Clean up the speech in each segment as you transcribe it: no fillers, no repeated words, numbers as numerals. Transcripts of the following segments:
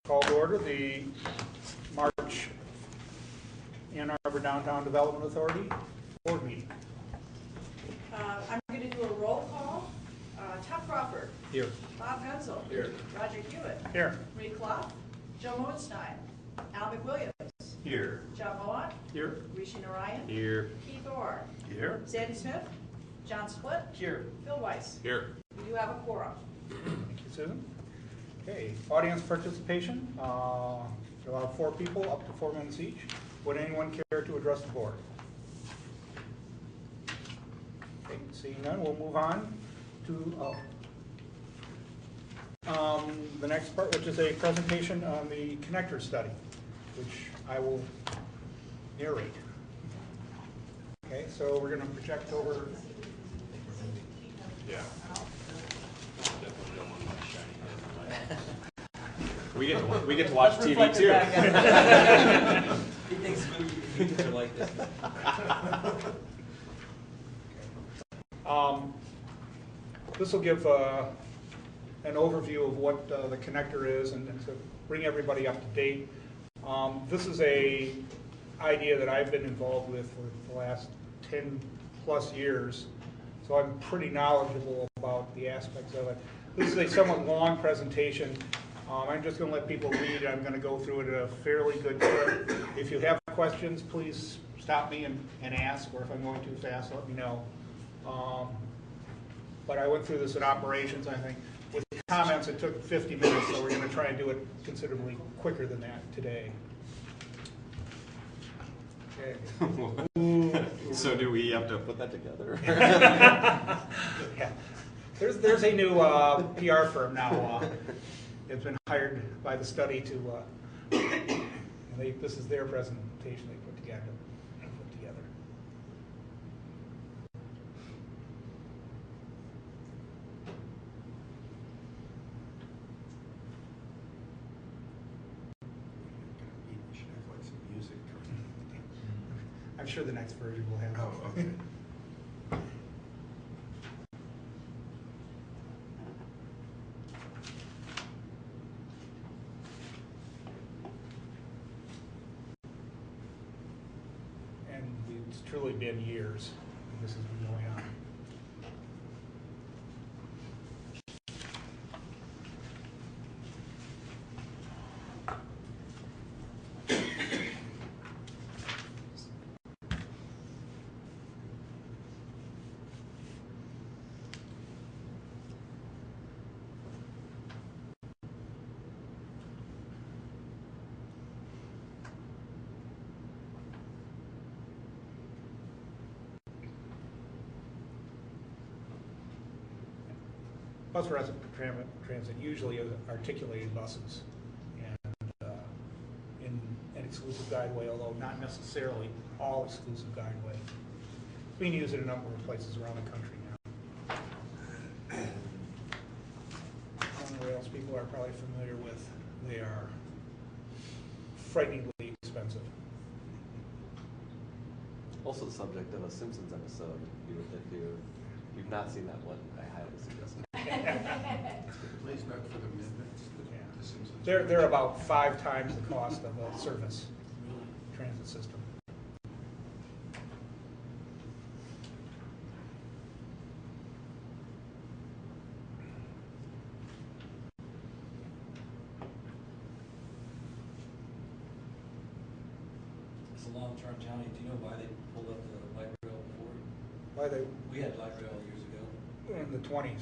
Call to order the March Ann Arbor Downtown Development Authority board meeting. I'm going to do a roll call. Tom Crawford. Here. Bob Gunzel. Here. Roger Hewitt. Here. Marie Clough. Joe Moenstein. Al McWilliams. Here. John Moat. Here. Rishi Narayan. Here. Keith Orr. Here. Sandy Smith. John Split. Here. Phil Weiss. Here. We do have a quorum. Thank you, Susan. Okay, audience participation. There are 4 people, up to 4 minutes each. Would anyone care to address the board? Okay, seeing none, we'll move on to the next part, which is a presentation on the connector study, which I will narrate. Okay, so we're going to project over. Yeah. Definitely don't want my shiny head. We get to watch TV too. He thinks movies are like this. This will give an overview of what the connector is and to bring everybody up to date. This is a idea that I've been involved with for the last 10 plus years, so I'm pretty knowledgeable about the aspects of it. This is a somewhat long presentation. I'm just going to let people read. I'm going to go through it at a fairly good clip. If you have questions, please stop me and ask, or if I'm going too fast, let me know. But I went through this at operations, I think. With comments, it took 50 minutes, so we're going to try and do it considerably quicker than that today. Okay. So do we have to put that together? Yeah. There's a new PR firm now. It's been hired by the study to, and this is their presentation they put together. You should have like some music. I'm sure the next version will have. Oh, okay. And it's truly been years that this has been going on. Bus rapid transit usually is articulated buses and in an exclusive guideway, although not necessarily all exclusive guideway. It's being used in a number of places around the country now. Monorails people are probably familiar with. They are frighteningly expensive. Also the subject of a Simpsons episode. If you've not seen that one, I highly suggest it. Please note for the minutes. The Simpsons. They're about 5 times the cost of a surface transit system. It's a long-term county. Do you know why they pulled up the light rail before? Why they We had light rail years ago. in the 20s.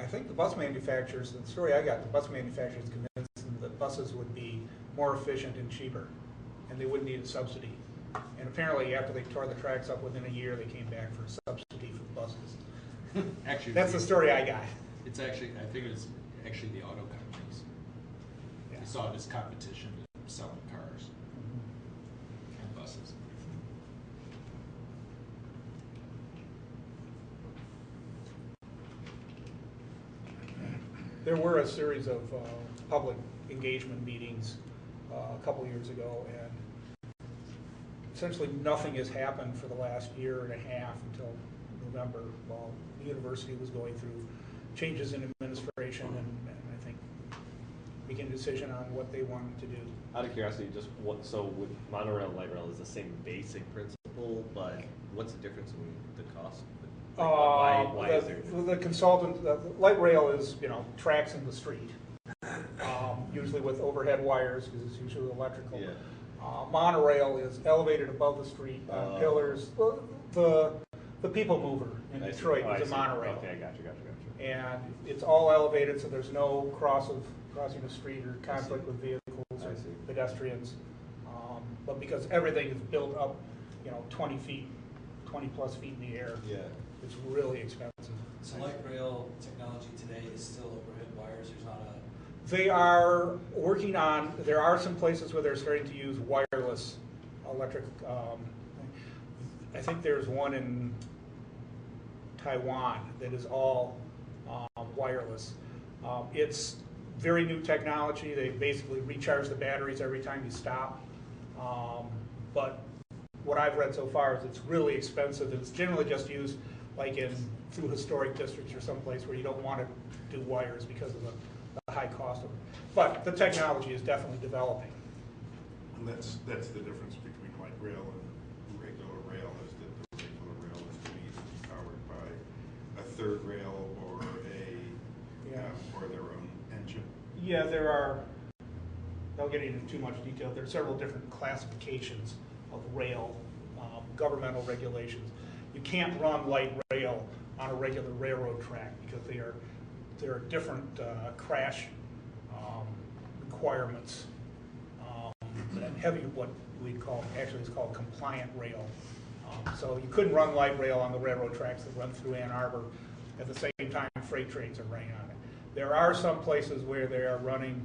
I think the bus manufacturers, the story I got, the bus manufacturers convinced them that buses would be more efficient and cheaper, and they wouldn't need a subsidy. And apparently, after they tore the tracks up within a year, they came back for a subsidy for the buses. Actually, That's the story I got. It's actually, I think it's actually the auto companies. Yeah. They saw it as competition to selling cars and buses. There were a series of public engagement meetings a couple years ago, and essentially nothing has happened for the last year and a half until November, while the university was going through changes in administration, and I think making a decision on what they wanted to do. Out of curiosity, just what, so with monorail, light rail is the same basic principle, but what's the difference in the cost? Like, why is there? The consultant, the light rail is, tracks in the street, usually with overhead wires, because it's usually electrical. Yeah. Monorail is elevated above the street on pillars. The people mover in I see. Detroit Oh, I is a see. monorail. Okay, gotcha. And it's all elevated, so there's no crossing the street or conflict with vehicles or I see. pedestrians. But because everything is built up, 20 plus feet in the air, Yeah. it's really expensive. So light rail technology today is still overhead wires, there's not a, They are working on, there are some places where they're starting to use wireless electric. I think there's one in Taiwan that is all wireless. It's very new technology. They basically recharge the batteries every time you stop. But what I've read so far is it's really expensive. It's generally just used like through historic districts or someplace where you don't want to do wires because of the high cost of it. But the technology is definitely developing. And that's the difference between light rail and regular rail, is that the regular rail is to be powered by a third rail or or their own engine. Yeah, without getting into too much detail, there are several different classifications of rail, governmental regulations. You can't run light rail on a regular railroad track because there are different crash requirements. Heavy, what we call, actually it's called compliant rail. So you couldn't run light rail on the railroad tracks that run through Ann Arbor at the same time freight trains are running on it. There are some places where they are running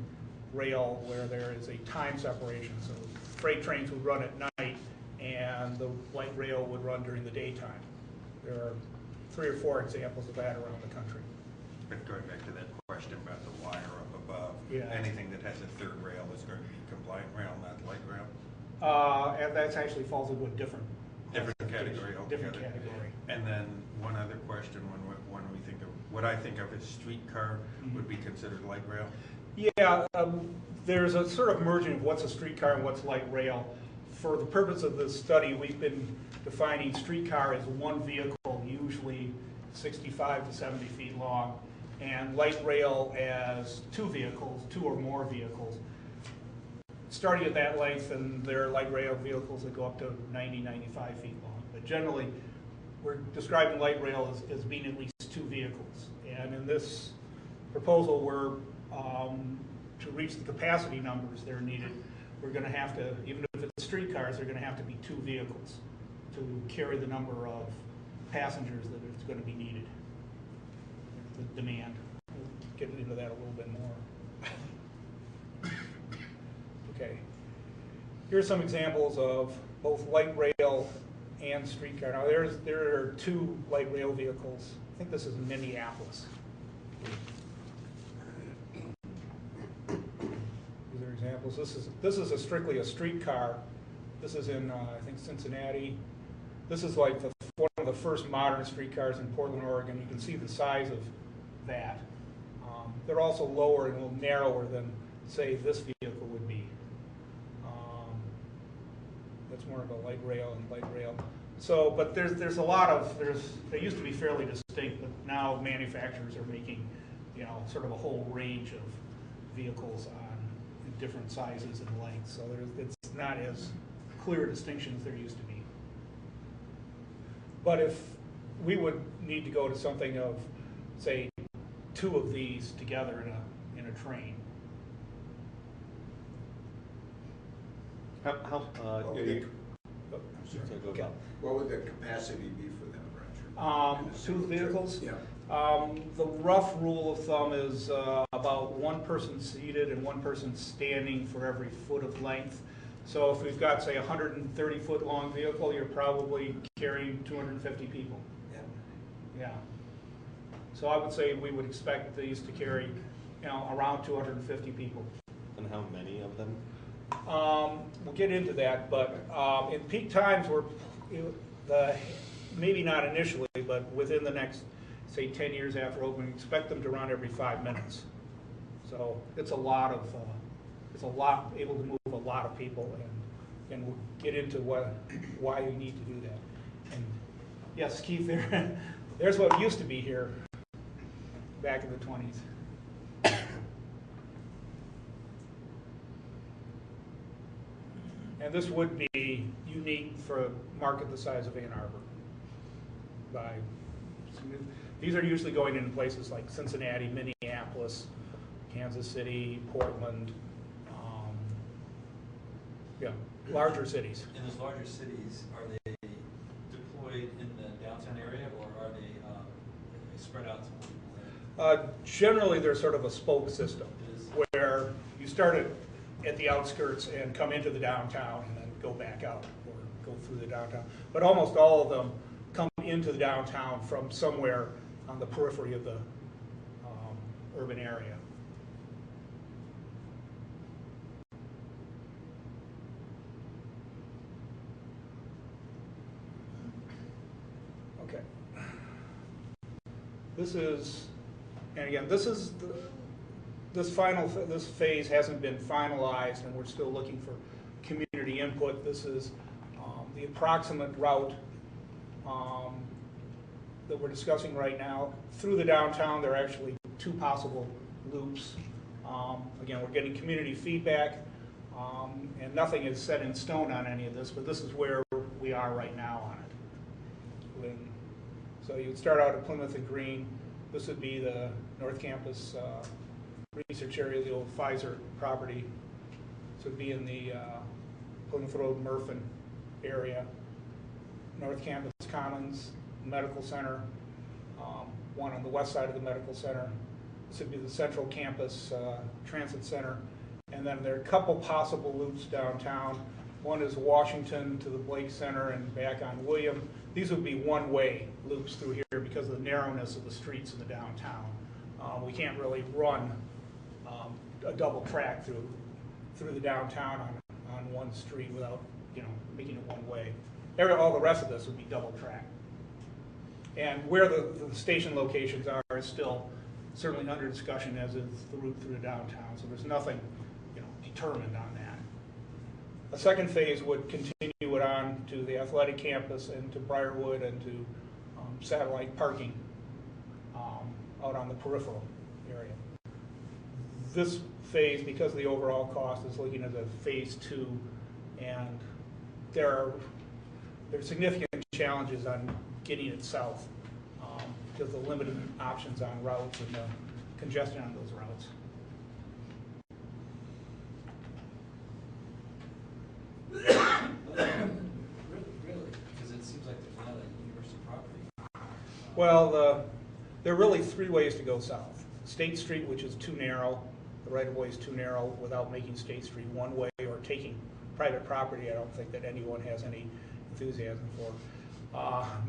rail where there is a time separation. So freight trains would run at night and the light rail would run during the daytime. There are 3 or 4 examples of that around the country. But going back to that question about the wire up above, Yeah. anything that has a third rail is going to be compliant rail, not light rail? And that actually falls into a different Category. Different altogether. category. And then one other question, when we think of, what I think of as streetcar would be considered light rail? Yeah, there's a sort of merging of what's a streetcar and what's light rail. For the purpose of this study, we've been defining streetcar as one vehicle, usually 65 to 70 feet long, and light rail as 2 vehicles, 2 or more vehicles. Starting at that length, and there are light rail vehicles that go up to 90, 95 feet long. But generally, we're describing light rail as being at least 2 vehicles. And in this proposal, to reach the capacity numbers that are needed, we're going to have to, even if it's streetcars, they're going to have to be 2 vehicles to carry the number of passengers that it's going to be needed, the demand. We'll get into that a little bit more. Okay. Here are some examples of both light rail and streetcar. Now there are 2 light rail vehicles. I think this is in Minneapolis. These are examples. This is strictly a streetcar. This is in I think Cincinnati. This is like one of the first modern streetcars in Portland, Oregon. You can see the size of that. They're also lower and a little narrower than, say, this vehicle would be. That's more of a light rail and light rail. So, but there's a lot of, they used to be fairly distinct, but now manufacturers are making, sort of a whole range of vehicles on different sizes and lengths. So it's not as clear a distinction as there used to be. But if we would need to go to something of, say, 2 of these together in a train. Okay. What would the capacity be for them, Roger? 2 vehicles? Yeah. The rough rule of thumb is about 1 person seated and 1 person standing for every foot of length. So if we've got, say, a 130-foot long vehicle, you're probably carrying 250 people. Yeah. So I would say we would expect these to carry, around 250 people. And how many of them? We'll get into that, but in peak times, maybe not initially, but within the next, say, 10 years after opening, expect them to run every 5 minutes. So it's a lot, able to move a lot of people, and we'll get into why you need to do that. And yes, Keith, there's what used to be here back in the 20s. And this would be unique for a market the size of Ann Arbor. These are usually going into places like Cincinnati, Minneapolis, Kansas City, Portland, larger cities. In those larger cities, are they deployed in the downtown area, or are they spread out to multiple areas? Generally, they're sort of a spoke system, It is. where you start at the outskirts and come into the downtown and then go back out or go through the downtown. But almost all of them come into the downtown from somewhere on the periphery of the urban area. Okay. This is, and again, this phase hasn't been finalized, and we're still looking for community input. This is the approximate route that we're discussing right now. Through the downtown, there are actually 2 possible loops. Again, we're getting community feedback, and nothing is set in stone on any of this, but this is where we are right now on it. So you'd start out at Plymouth and Green. This would be the North Campus research area, the old Pfizer property. This would be in the Plymouth Road, Murphin area. North Campus Commons Medical Center, one on the west side of the Medical Center. This would be the Central Campus Transit Center. And then there are a couple possible loops downtown. One is Washington to the Blake Center and back on William. These would be one-way loops through here because of the narrowness of the streets in the downtown. We can't really run a double track through the downtown on one street without, making it one way. All the rest of this would be double track. And where the station locations are is still certainly under discussion, as is the route through the downtown. So there's nothing, determined on that. A second phase would continue it on to the athletic campus and to Briarwood and to satellite parking out on the peripheral area. This phase, because of the overall cost, is looking at a phase 2, and there are significant challenges on getting it south because of the limited options on routes and the congestion on those routes. Really? Because it seems like there's a lot of university property. Well, there are really 3 ways to go south. State Street, which is too narrow, the right-of-way is too narrow without making State Street one way or taking private property. I don't think that anyone has any enthusiasm for.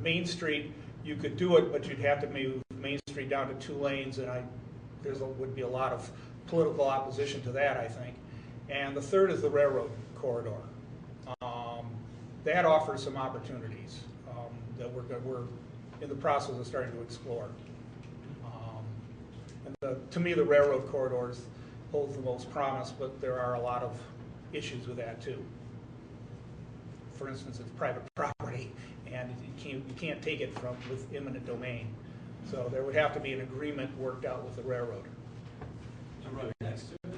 Main Street, you could do it, but you'd have to move Main Street down to 2 lanes, and would be a lot of political opposition to that, I think. And the third is the railroad corridor. That offers some opportunities that we're in the process of starting to explore. To me, the railroad corridors holds the most promise, but there are a lot of issues with that too. For instance, it's private property, and you can't take it with eminent domain. So there would have to be an agreement worked out with the railroad. Right next to it?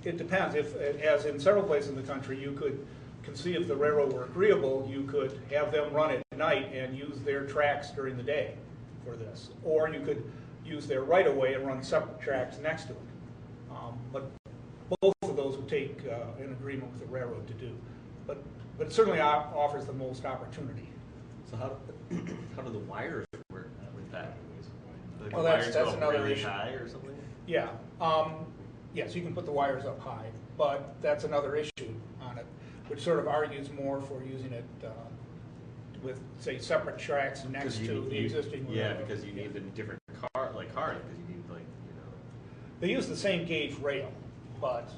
It depends. As in several places in the country, you could conceive if the railroad were agreeable, you could have them run at night and use their tracks during the day for this. Or you could use their right-of-way and run separate tracks next to it. But both of those would take an agreement with the railroad to do. But it certainly offers the most opportunity. So how do the wires work with that? Like Well, the that's wires go up another really issue. high or something? Yeah. Yes, you can put the wires up high, but that's another issue on it, which sort of argues more for using it with, say, separate tracks next to the existing. Yeah, railroad. because you need the different cars, because you need They use the same gauge rail, but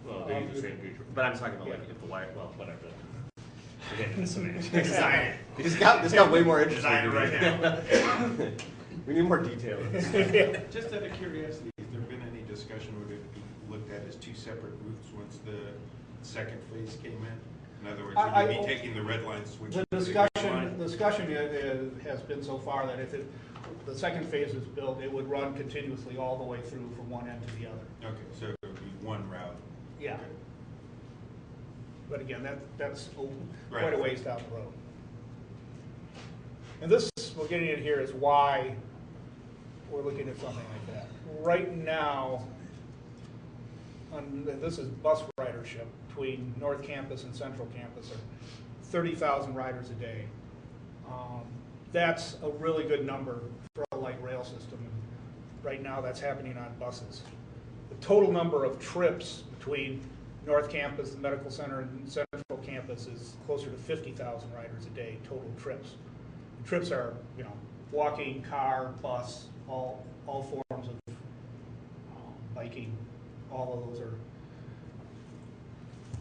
well, they use the same gauge. But I'm talking about like if the wire, well, whatever. We're getting into semantics. Design it. This got way more interesting. Design it right now. We need more detail. Just out of curiosity, is there discussion, would it be looked at as two separate routes once the second phase came in? In other words, would you be taking the red line, switching The to the green discussion line? has been so far that if the second phase is built, it would run continuously all the way through from one end to the other. Okay, so it would be one route. Yeah. Okay. But again, that's Right. quite a ways down the road. And this, we're getting in here, is why we're looking at something like that. Right now, this is bus ridership between North Campus and Central Campus, are 30,000 riders a day. That's a really good number for a light rail system. Right now, that's happening on buses. The total number of trips between North Campus, the Medical Center, and Central Campus is closer to 50,000 riders a day, total trips. The trips are, walking, car, bus, all forms of biking. All of those are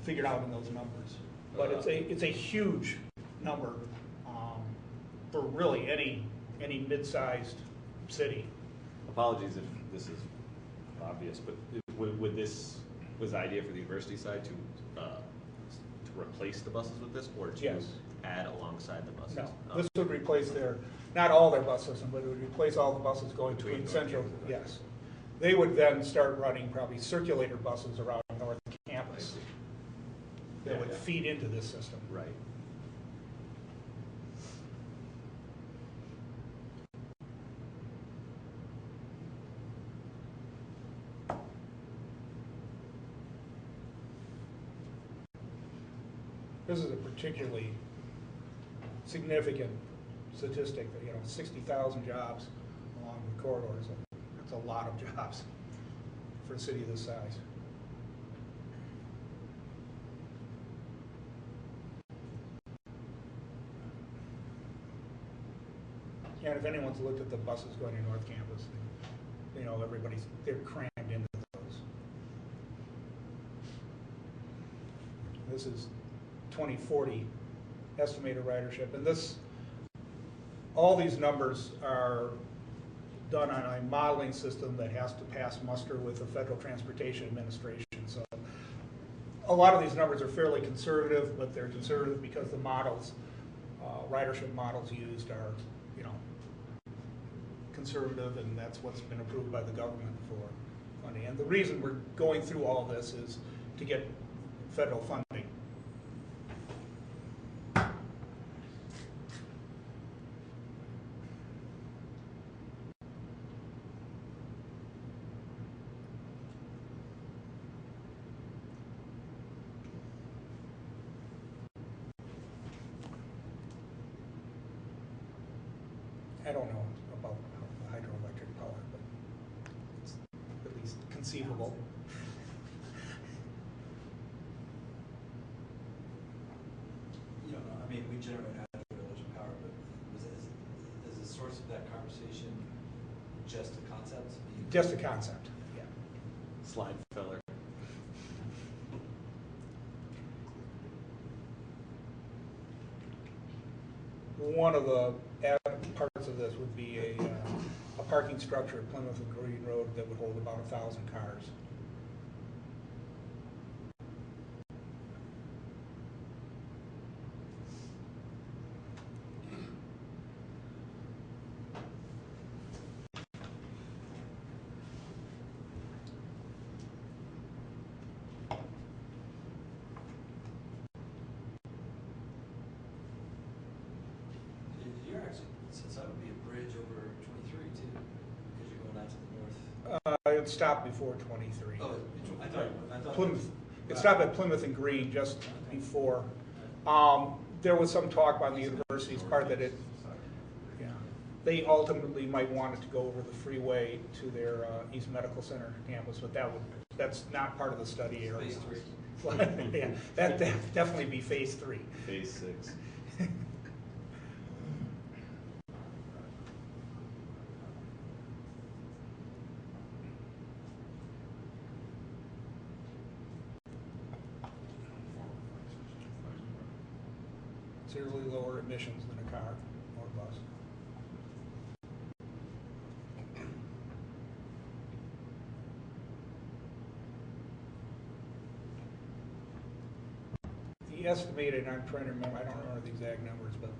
figured out in those numbers. But it's a huge number for really any mid-sized city. Apologies if this is obvious, but would this, was the idea for the university side to replace the buses with this, or to Yes. add alongside the buses? No, this would replace not all their bus system, but it would replace all the buses going between North Central, Campus. yes. They would then start running probably circulator buses around North Campus that would feed into this system. Right. This is a particularly significant statistic that, 60,000 jobs along the corridors. That's a lot of jobs for a city this size. And if anyone's looked at the buses going to North Campus, they're crammed into those. This is 2040 estimated ridership, and all these numbers are done on a modeling system that has to pass muster with the Federal Transportation Administration. So a lot of these numbers are fairly conservative, but they're conservative because the models, ridership models used are, conservative, and that's what's been approved by the government for funding. And the reason we're going through all this is to get federal funding. I don't know about hydroelectric power, but it's at least conceivable. You don't know, I mean, we generate hydroelectric power, but is the source of that conversation just a concept? Just a concept, yeah. Slide filler. One of the parts of this would be a parking structure at Plymouth and Green Road that would hold about 1,000 cars. You're actually, since that would be a bridge over 23 too, because you're going out to the north. It stopped before 23. Oh, I thought. Plymouth. It stopped at Plymouth and Green just before. There was some talk by the university's part that they ultimately might want it to go over the freeway to their East Medical Center campus, but that's not part of the study area. Phase 3. Yeah, that'd definitely be phase 3. Phase 6. Considerably lower emissions than a car or a bus. we estimated, I'm trying to remember, I don't remember the exact numbers, but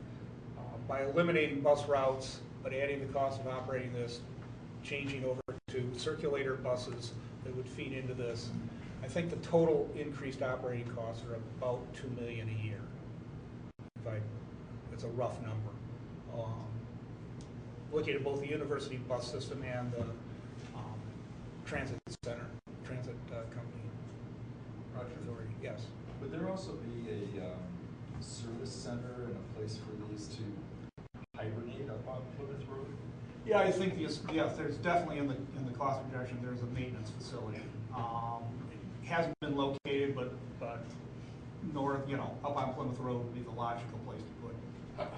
by eliminating bus routes, but adding the cost of operating this, changing over to circulator buses that would feed into this, I think the total increased operating costs are about $2 million a year. It's a rough number. Looking at both the university bus system and the transit center, transit company. Roger. Authority, yes. Would there also be a service center and a place for these to hibernate up on Plymouth Road? Yeah, I think yes, there's definitely in the cost projection, there's a maintenance facility. It hasn't been located, but north, up on Plymouth Road would be the logical place to put it.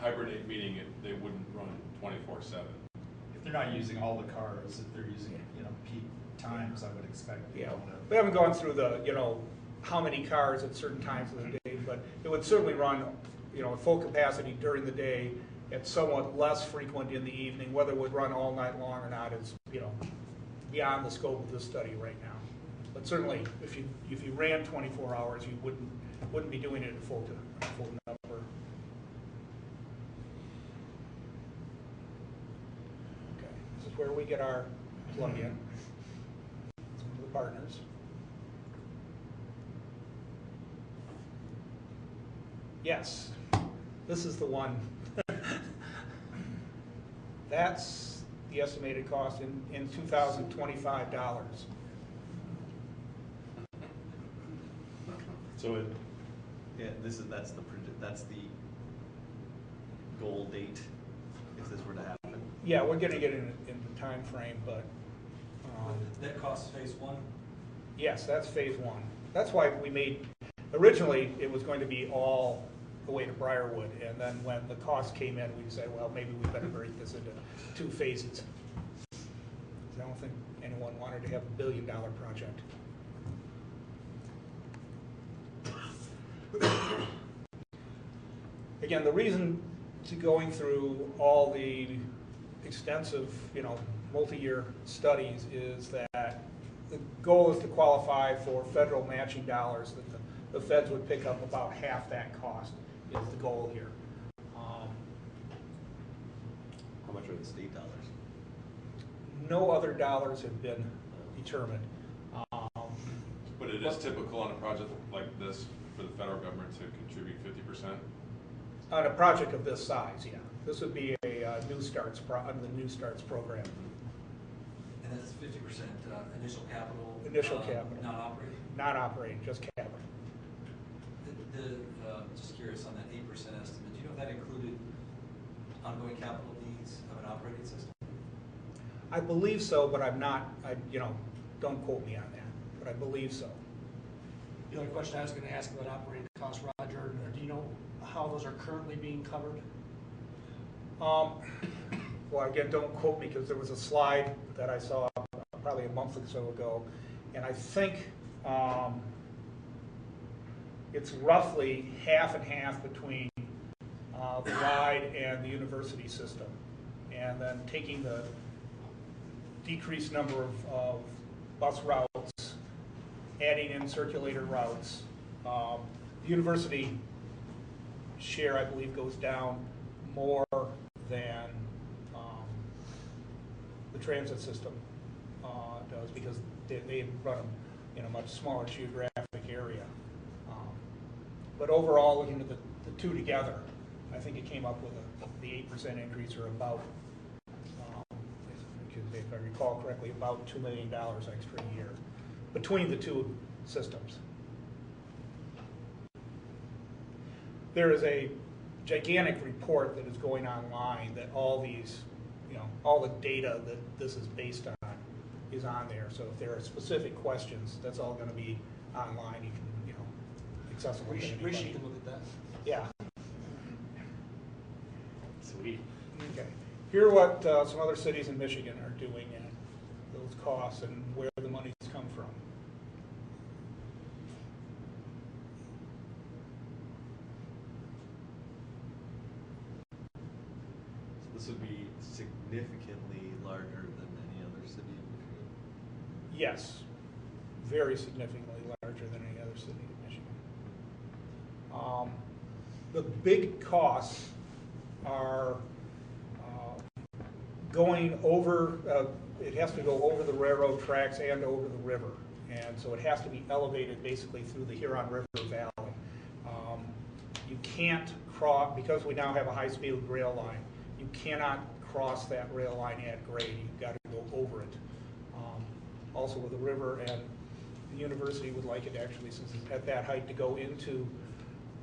Hibernate meaning they wouldn't run 24/7. If they're not using all the cars, if they're using, peak times, I would expect. Yeah, we haven't gone through the, how many cars at certain times of the day, but it would certainly run, at full capacity during the day. It's somewhat less frequent in the evening. Whether it would run all night long or not is, beyond the scope of this study right now. But certainly, if you ran 24 hours, you wouldn't be doing it at full number. Okay, this is where we get our plug-in. It's one of the partners. Yes, this is the one. That's the estimated cost in $2,025. So that's the goal date if this were to happen. Yeah, we're going to get in the time frame, but That costs phase one? yes, that's phase one. That's why we made, originally it was going to be all the way to Briarwood, and then when the cost came in, we said, well, maybe we better break this into 2 phases. I don't think anyone wanted to have a $1 billion project. Again, the reason to going through all the extensive, multi-year studies is that the goal is to qualify for federal matching dollars, that the feds would pick up about half that cost is the goal here. How much are the state dollars? No other dollars have been determined. But it is typical on a project like this for the federal government to contribute 50%. On a project of this size, yeah. This would be a New Starts under the New Starts program. And that's 50% initial capital? Initial capital. Not operating? Not operating, just capital. Just curious on that 8% estimate, do you know if that included ongoing capital needs of an operating system? I believe so, but I'm not, don't quote me on that, but I believe so. The other question I was going to ask about operating costs, Roger, do you know how those are currently being covered? Well, again, don't quote me because there was a slide that I saw probably a month or so ago, and I think it's roughly half and half between the ride and the university system, and then taking the decreased number of bus routes, adding in circulator routes. The university share, I believe, goes down more than the transit system does, because they run them in a much smaller geographic area. But overall, looking at the two together, I think it came up with the 8% increase, or about, if I recall correctly, about $2 million extra a year between the two systems. There is a gigantic report that is going online that all these, all the data that this is based on is on there. So if there are specific questions, that's all going to be online. You can, accessible to anybody. Rishi can look at that. Yeah. Sweet. Okay. Here are what some other cities in Michigan are doing at those costs and where the money's come from. So this would be significantly larger than any other city in Michigan? Yes, very significantly larger than any other city in Michigan. The big costs are going over, it has to go over the railroad tracks and over the river. And so it has to be elevated basically through the Huron River Valley. You can't cross, because we now have a high-speed rail line, you cannot cross that rail line at grade. You've got to go over it. Also with the river, and the university would like it actually, since it's at that height, to go into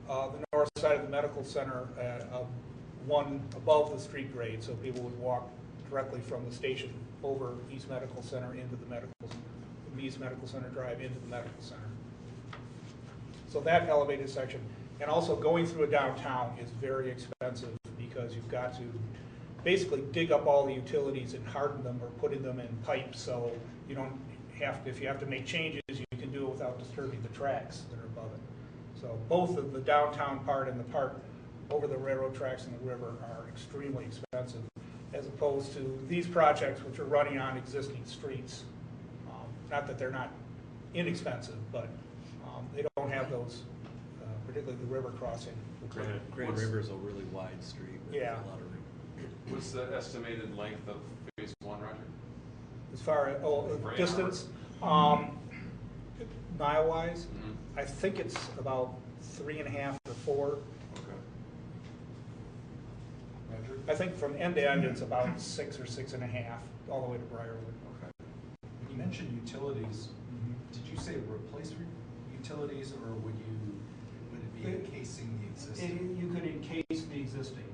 the north side of the medical center, one above the street grade, so people would walk directly from the station over East Medical Center into the East Medical Center Drive into the medical center. So that elevated section, and also going through a downtown is very expensive because you've got to basically dig up all the utilities and harden them or putting them in pipes, so you don't have to, if you have to make changes, you can do it without disturbing the tracks that are above it. So both of the downtown part and the part over the railroad tracks and the river are extremely expensive, as opposed to these projects which are running on existing streets. Not that they're not inexpensive, but they don't have those, particularly the river crossing. Grand River is a really wide street with Yeah. a lot of room. What's the estimated length of phase one, Roger? As far as For Ann distance, mile-wise, I think it's about 3.5 to 4. Okay. Roger? I think from end to end, it's about 6 or 6.5, all the way to Briarwood. Okay. You mentioned utilities. Did you say replace utilities, or would it be encasing the existing? You could encase the existing.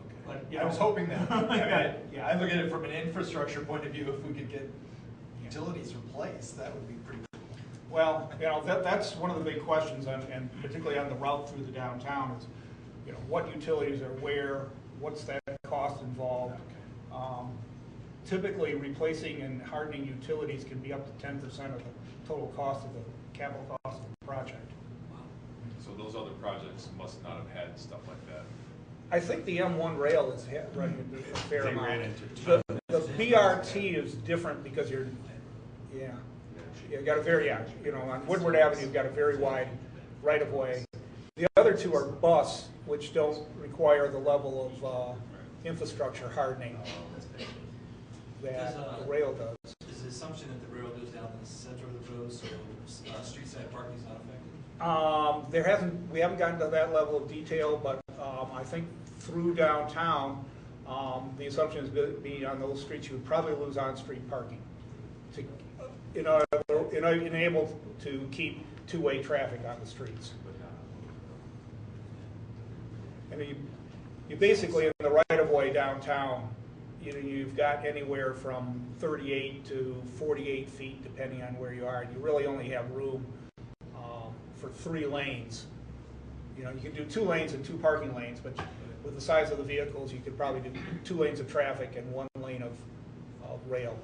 Okay. But, you I was know- hoping that. I mean, Yeah. I look at it from an infrastructure point of view. If we could get utilities replaced, that would be pretty cool. Well, that's one of the big questions, and particularly on the route through the downtown is, what utilities are where, what's that cost involved? Typically, replacing and hardening utilities can be up to 10% of the total cost of the capital cost of the project. So those other projects must not have had stuff like that. I think the M1 rail is running a fair They amount. ran into The BRT is different because you got a very, on Woodward Avenue, you've got a very wide right-of-way. The other two are bus, which don't require the level of infrastructure hardening that the rail does. Is the assumption that the rail goes down the center of the road, so street side parking is not affected? We haven't gotten to that level of detail, but I think through downtown, the assumption is be on those streets you would probably lose on-street parking to enable to keep two-way traffic on the streets. I mean, you basically in the right-of-way downtown, you've got anywhere from 38 to 48 feet, depending on where you are. You really only have room for 3 lanes. You can do 2 lanes and 2 parking lanes, but with the size of the vehicles, you could probably do 2 lanes of traffic and 1 lane of rail.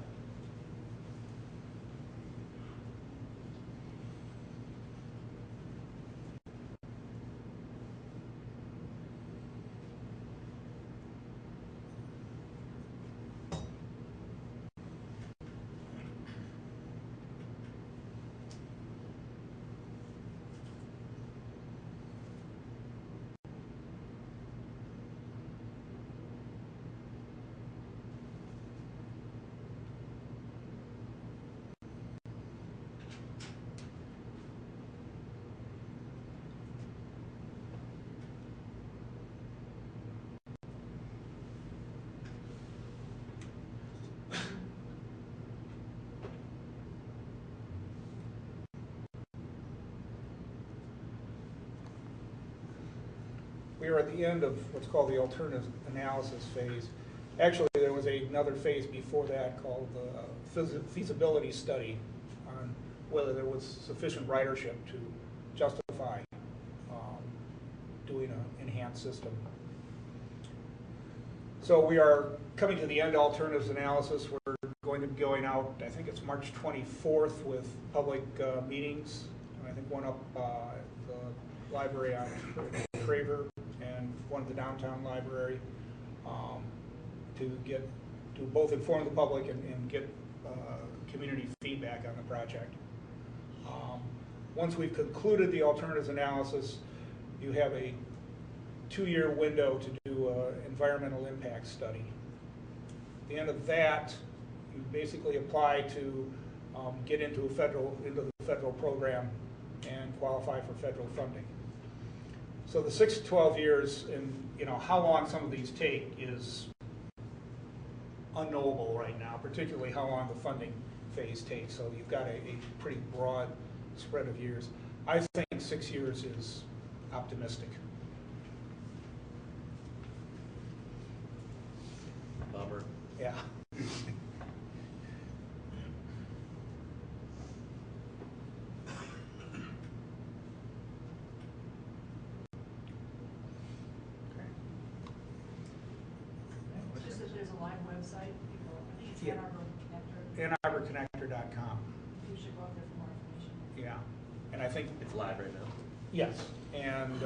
We are at the end of what's called the alternative analysis phase. Actually, there was another phase before that called the feasibility study on whether there was sufficient ridership to justify doing an enhanced system. So we are coming to the end of alternatives analysis. We're going to be going out, I think it's March 24th, with public meetings. I think one up at the library on Traver and one at the downtown library to both inform the public and get community feedback on the project. Once we've concluded the alternatives analysis, you have a 2-year window to do an environmental impact study. At the end of that, you basically apply to get into the federal program and qualify for federal funding. So the 6 to 12 years, and how long some of these take is unknowable right now, particularly how long the funding phase takes. So you've got a pretty broad spread of years. I think 6 years is optimistic. Bummer. Yeah. Just that there's a live website, people, I think it's Yeah. Arbor Connector. AnnArborConnector.com. You should go out there for more information. Yeah. And I think, It's live right now. yes. And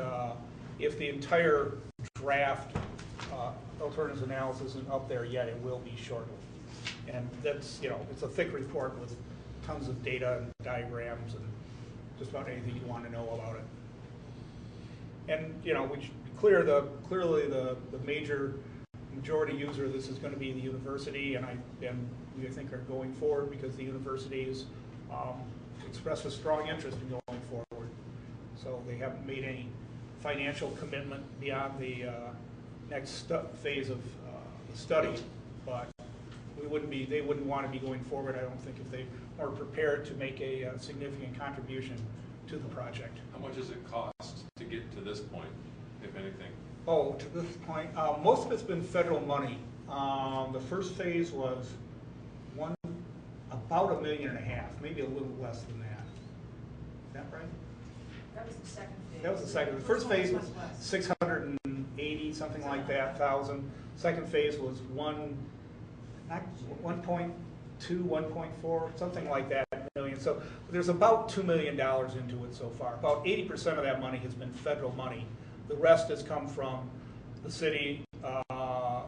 if the entire draft alternatives analysis isn't up there yet, it will be shortly. And that's, it's a thick report with tons of data and diagrams and just about anything you want to know about it. And, we should be clear, clearly the majority user of this is going to be the university, and we think are going forward because the university has expressed a strong interest in going forward. So they haven't made any financial commitment beyond the next phase of the study, but they wouldn't want to be going forward, I don't think, if they are prepared to make a significant contribution to the project. How much does it cost to get to this point, if anything? Oh, to this point, most of it's been federal money. The first phase was about $1.5 million, maybe a little less than that. Is that right? That was the second phase. That was the second. The first phase was 680, something like that, thousand. Second phase was 1.2, 1.4, something like that million. So there's about $2 million into it so far. About 80% of that money has been federal money. The rest has come from the city, the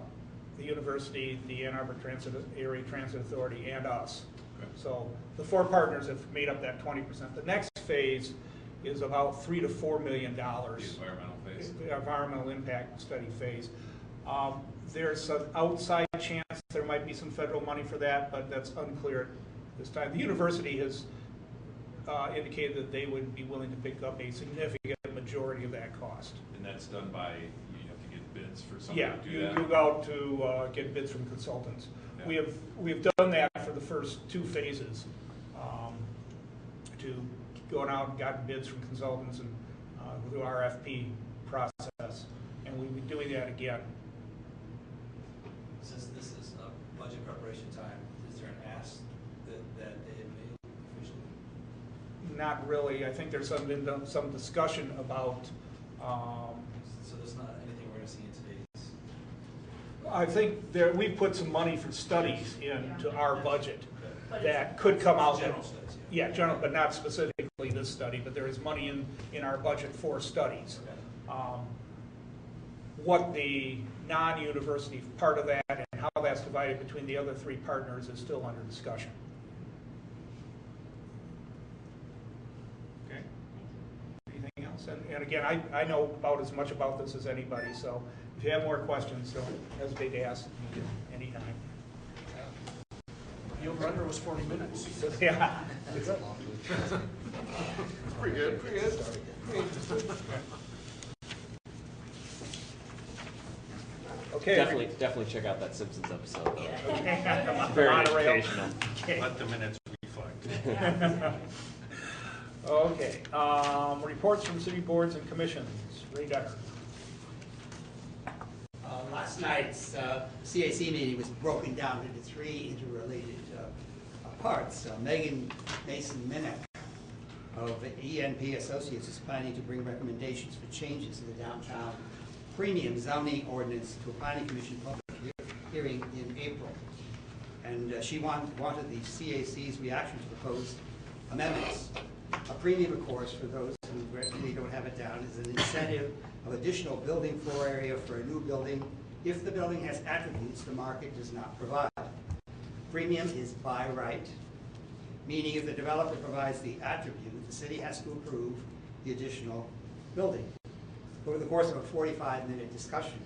university, the Ann Arbor Area Transit Authority, and us. Okay. So the 4 partners have made up that 20%. The next phase is about $3 to $4 million. The environmental phase. The environmental impact study phase. There's an outside chance there might be some federal money for that, but that's unclear at this time. The university has indicated that they would be willing to pick up a significant majority of that cost. And that's done by, you have to get bids for somebody to do that? You go out to get bids from consultants. Yeah. We've done that for the first 2 phases, to going out and gotten bids from consultants and through RFP process, and we'll be doing that again. Since this is budget preparation time, is there an ask that they have made officially? Not really. I think there's been some discussion about. So there's not anything we're going to see in today's. I think we put some money for studies into our budget But that could come out. General studies, Yeah, general, but not specifically this study. But there is money in our budget for studies. Okay. What the non-university part of that and how that's divided between the other 3 partners is still under discussion. Okay. Anything else? And again, I know about as much about this as anybody, so if you have more questions, don't hesitate to ask me anytime. The over-under was 40 minutes. So, yeah. It's pretty good, pretty good. Okay. Definitely check out that Simpsons episode. Though. Okay. Very Monorail. educational. Okay. Let the minutes reflect. Okay. Reports from city boards and commissions. Ray Decker. Last night's CAC meeting was broken down into 3 interrelated parts. Megan Mason-Minnick of ENP Associates is planning to bring recommendations for changes in the downtown premium zoning ordinance to a planning commission public hearing in April. And she wanted the CAC's reaction to proposed amendments. A premium, of course, for those who really don't have it down, is an incentive of additional building floor area for a new building if the building has attributes the market does not provide. Premium is by right, meaning if the developer provides the attribute, the city has to approve the additional building. Over the course of a 45-minute discussion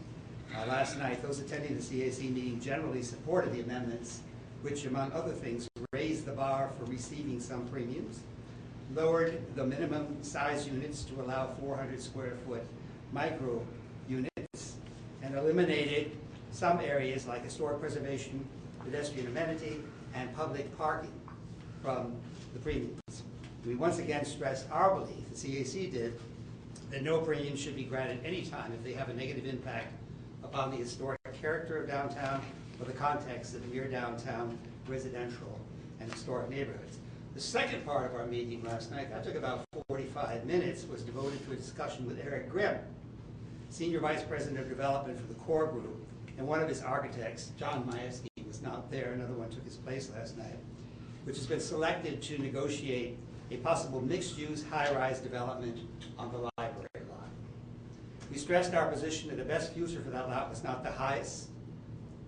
last night, those attending the CAC meeting generally supported the amendments, which, among other things, raised the bar for receiving some premiums, lowered the minimum size units to allow 400 square foot micro units, and eliminated some areas like historic preservation, pedestrian amenity, and public parking from the premiums. We once again stressed our belief, the CAC did, that no premium should be granted any time if they have a negative impact upon the historic character of downtown or the context of near downtown residential and historic neighborhoods. The second part of our meeting last night, that took about 45 minutes, was devoted to a discussion with Eric Grimm, Senior Vice President of Development for the Core Group, and one of his architects, John Majewski, was not there, another one took his place last night, which has been selected to negotiate a possible mixed-use high-rise development on the library lot. We stressed our position that the best future for that lot was not the highest,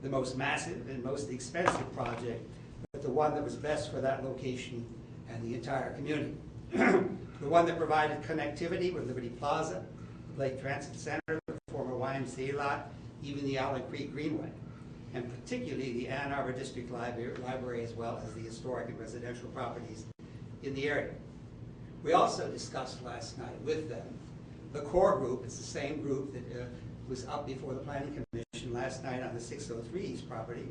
the most massive, and most expensive project, but the one that was best for that location and the entire community. The one that provided connectivity with Liberty Plaza, the Lake Transit Center, the former YMCA lot, even the Allen Creek Greenway, and particularly the Ann Arbor District Library, as well as the historic and residential properties in the area. We also discussed last night with them the core group. It's the same group that was up before the Planning Commission last night on the 603 East property.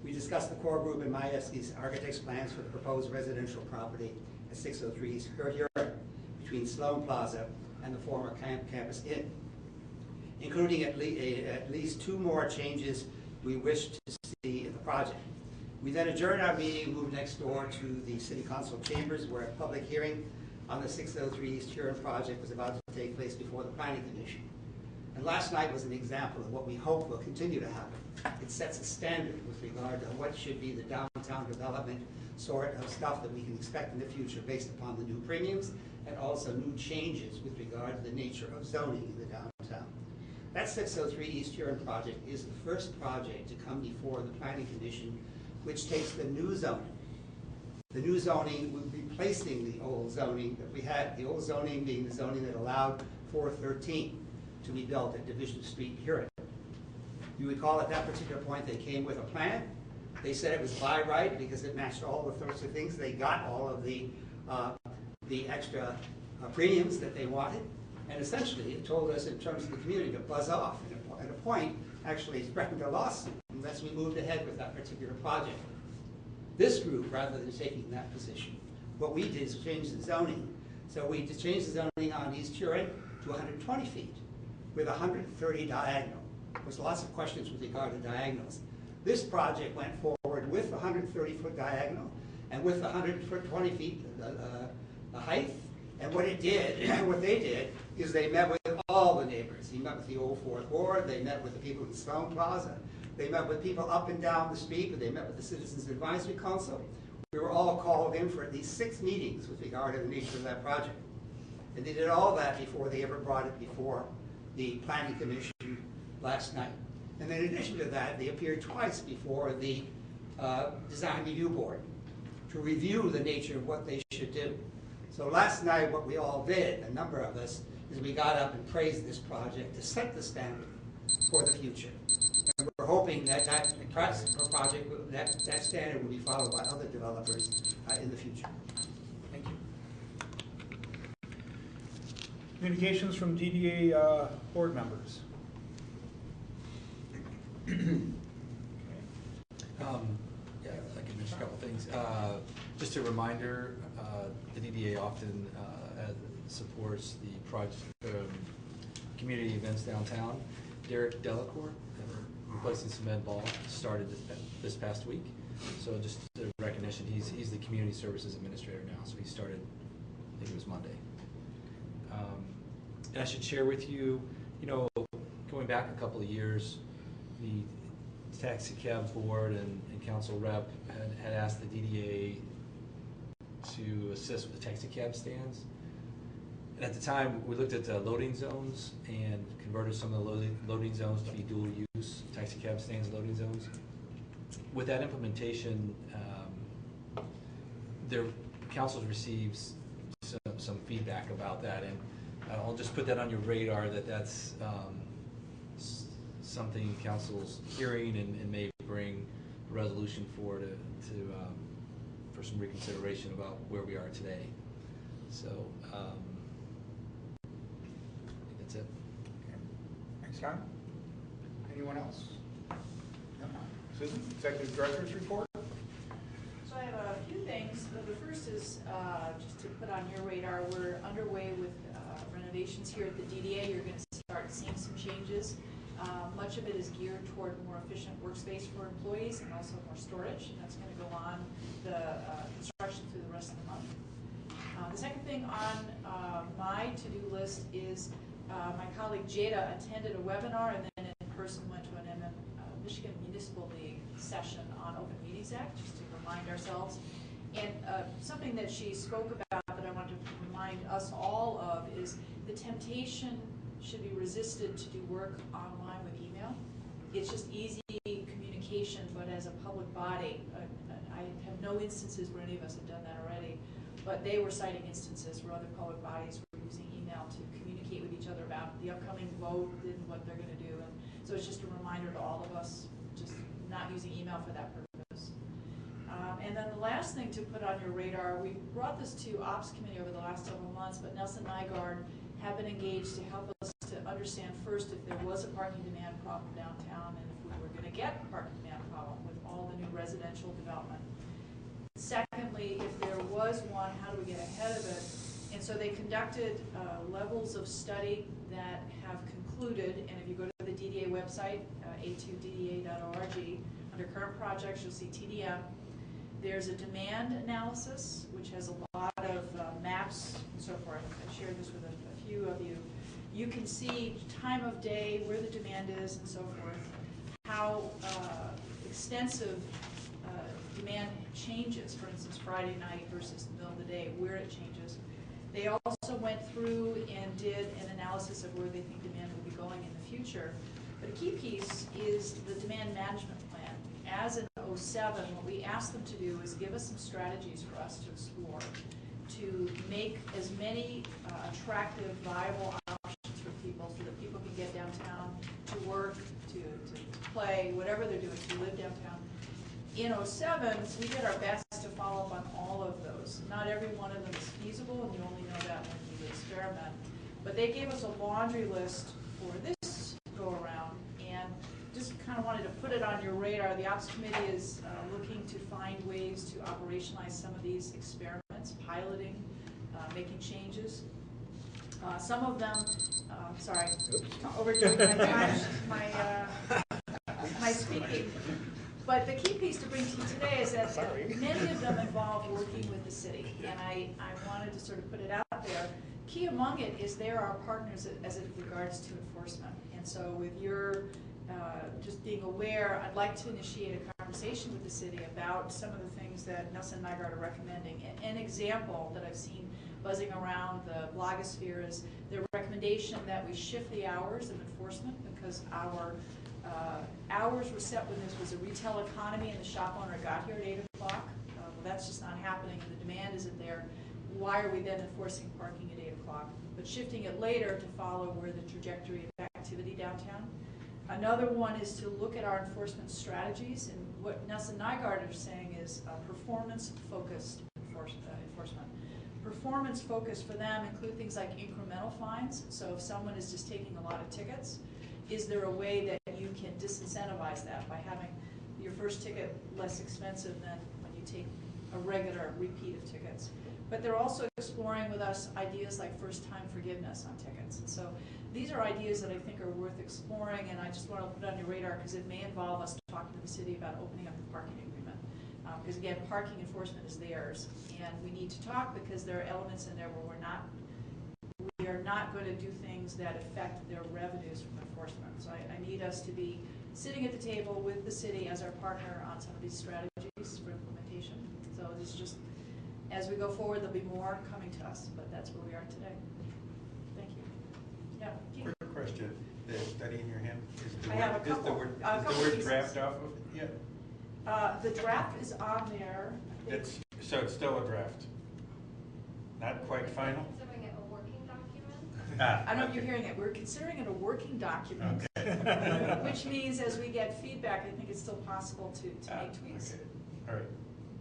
We discussed the core group and Majewski's architect's plans for the proposed residential property at 603 East between Sloan Plaza and the former Campus Inn, including at least 2 more changes we wish to see in the project. We then adjourned our meeting, moved next door to the City Council chambers, where a public hearing on the 603 East Huron project was about to take place before the Planning Commission. And last night was an example of what we hope will continue to happen. It sets a standard with regard to what should be the downtown development sort of stuff that we can expect in the future based upon the new premiums and also new changes with regard to the nature of zoning in the downtown. That 603 East Huron project is the first project to come before the Planning Commission which takes the new zoning. The new zoning would be replacing the old zoning that we had, the old zoning being the zoning that allowed 413 to be built at Division Street, Huron. You recall at that particular point they came with a plan. They said it was by right because it matched all the sorts of things. They got all of the extra premiums that they wanted. And essentially it told us in terms of the community to buzz off. And at a point actually threatened a lawsuit unless we moved ahead with that particular project. This group, rather than taking that position, what we did is change the zoning. So we changed the zoning on East Huron to 120 feet with 130 diagonal. There was lots of questions with regard to diagonals. This project went forward with the 130-foot diagonal and with the 120 feet height. And what it did, what they did, is they met with all the neighbors. He met with the old Fourth Ward. They met with the people in Sloan Plaza. They met with people up and down the street. But they met with the Citizens Advisory Council. We were all called in for at least 6 meetings with regard to the nature of that project. And they did all that before they ever brought it before the Planning Commission last night. And in addition to that, they appeared twice before the Design Review Board to review the nature of what they should do. So last night, what we all did, a number of us, is we got up and praised this project to set the standard for the future. And we're hoping that that standard will be followed by other developers in the future. Thank you. Communications from DDA board members. Yeah, I can mention a couple things. Just a reminder, the DDA often supports the project, community events downtown. Derek Delacour, replacing Cement Ball, started this past week. So just a recognition, he's the community services administrator now. So he started, I think it was Monday. And I should share with you, going back a couple of years, the taxi cab board and council rep had asked the DDA to assist with the taxi cab stands. And at the time, we looked at the loading zones and converted some of the loading zones to be dual use taxi cab stands loading zones. With that implementation, their councils receives some feedback about that, and I'll just put that on your radar, that's something council's hearing and may bring a resolution for for some reconsideration about where we are today. So, I think that's it. Okay. Thanks, Tom. Anyone else? No. Susan, Executive Director's report? So I have a few things. The first is just to put on your radar, we're underway with renovations here at the DDA. You're going to start seeing some changes. Much of it is geared toward more efficient workspace for employees and also more storage. That's going to go on the construction through the rest of the month. The second thing on my to-do list is my colleague Jada attended a webinar and then in person went to an Michigan Municipal League session on Open Meetings Act, just to remind ourselves. And something that she spoke about that I want to remind us all of is the temptation should be resisted to do work online with email. It's just easy communication, but as a public body, I have no instances where any of us have done that already, but they were citing instances where other public bodies were using email to communicate with each other about the upcoming vote and what they're going to do. And so it's just a reminder to all of us, just not using email for that purpose. And then the last thing to put on your radar, we brought this to Ops Committee over the last several months, but Nelson Nygaard have been engaged to help us to understand first if there was a parking demand problem downtown and if we were going to get a parking demand problem with all the new residential development. Secondly, if there was one, how do we get ahead of it? And so they conducted levels of study that have concluded, and if you go to the DDA website, a2dda.org, under current projects, you'll see TDM. There's a demand analysis, which has a lot of maps and so forth. I shared this with a few of you. You can see time of day, where the demand is, and so forth, how extensive demand changes, for instance, Friday night versus the middle of the day, where it changes. They also went through and did an analysis of where they think demand will be going in the future. But a key piece is the demand management plan. As in 07, what we asked them to do is give us some strategies for us to explore to make as many attractive, viable options for people so that people can get downtown to work, to play, whatever they're doing, to live downtown. In 07, we did our best to follow up on all of those. Not every one of them is feasible, and you only know that when you experiment. But they gave us a laundry list for this go-around, and just kind of wanted to put it on your radar. The Ops Committee is looking to find ways to operationalize some of these experiments, piloting, making changes. Some of them, sorry, overdoing my time, my speaking. But the key piece to bring to you today is that many of them involve working with the city, and I wanted to sort of put it out there. Key among it is they're our partners as it regards to enforcement. And so with your just being aware, I'd like to initiate a conversation with the city about some of the things that Nelson Nygaard are recommending. An example that I've seen buzzing around the blogosphere is their recommendation that we shift the hours of enforcement because our hours were set when this was a retail economy and the shop owner got here at 8 o'clock. Well, that's just not happening and the demand isn't there. Why are we then enforcing parking at 8 o'clock? But shifting it later to follow where the trajectory of activity downtown. Another one is to look at our enforcement strategies, and what Nelson Nygaard is saying is performance-focused enforcement. Performance-focused for them include things like incremental fines. So if someone is just taking a lot of tickets, is there a way that you can disincentivize that by having your first ticket less expensive than when you take a regular repeat of tickets? But they're also exploring with us ideas like first-time forgiveness on tickets. And so these are ideas that I think are worth exploring, and I just want to put it on your radar because it may involve us talking to the city about opening up the parking agreement. Because again, parking enforcement is theirs, and we need to talk because there are elements in there where we are not going to do things that affect their revenues from enforcement. So I need us to be sitting at the table with the city as our partner on some of these strategies for implementation. So this is just, as we go forward, there'll be more coming to us, but that's where we are today. Thank you. Yeah. Keith? Quick question. The study in your hand, is I have a couple. the word draft off of it yet? The draft is on there. So it's still a draft? Not quite final? Considering it a working document? I don't know if you're hearing it. We're considering it a working document, which means as we get feedback, I think it's still possible to make tweaks. Okay. All right.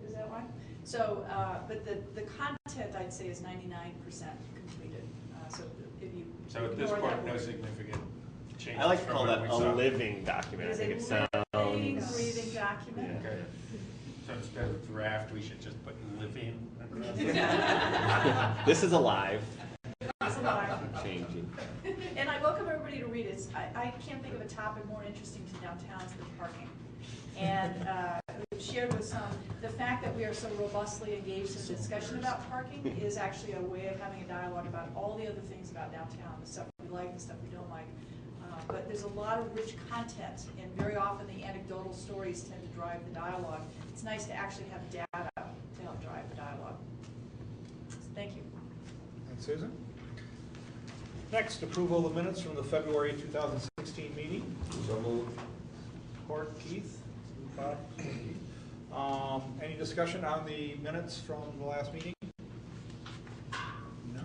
Is that why? So, but the content, I'd say, is 99% completed. So if you So at this ignore that point, no word. significant changes. I like to from call what that we a saw. living document. It I think it is sounds. a living, breathing document. Okay. So instead of draft, we should just put living. This is alive. It's alive. Changing. And I welcome everybody to read it. I can't think of a topic more interesting to downtowns than parking. And we've shared with some, the fact that we are so robustly engaged in discussion about parking is actually a way of having a dialogue about all the other things about downtown, the stuff we like and stuff we don't like. But there's a lot of rich content, and very often the anecdotal stories tend to drive the dialogue. It's nice to actually have data to help drive the dialogue. So thank you. And Susan? Next, approval of the minutes from the February 2016 meeting. So moved. Support, Keith. Bob? Any discussion on the minutes from the last meeting? No?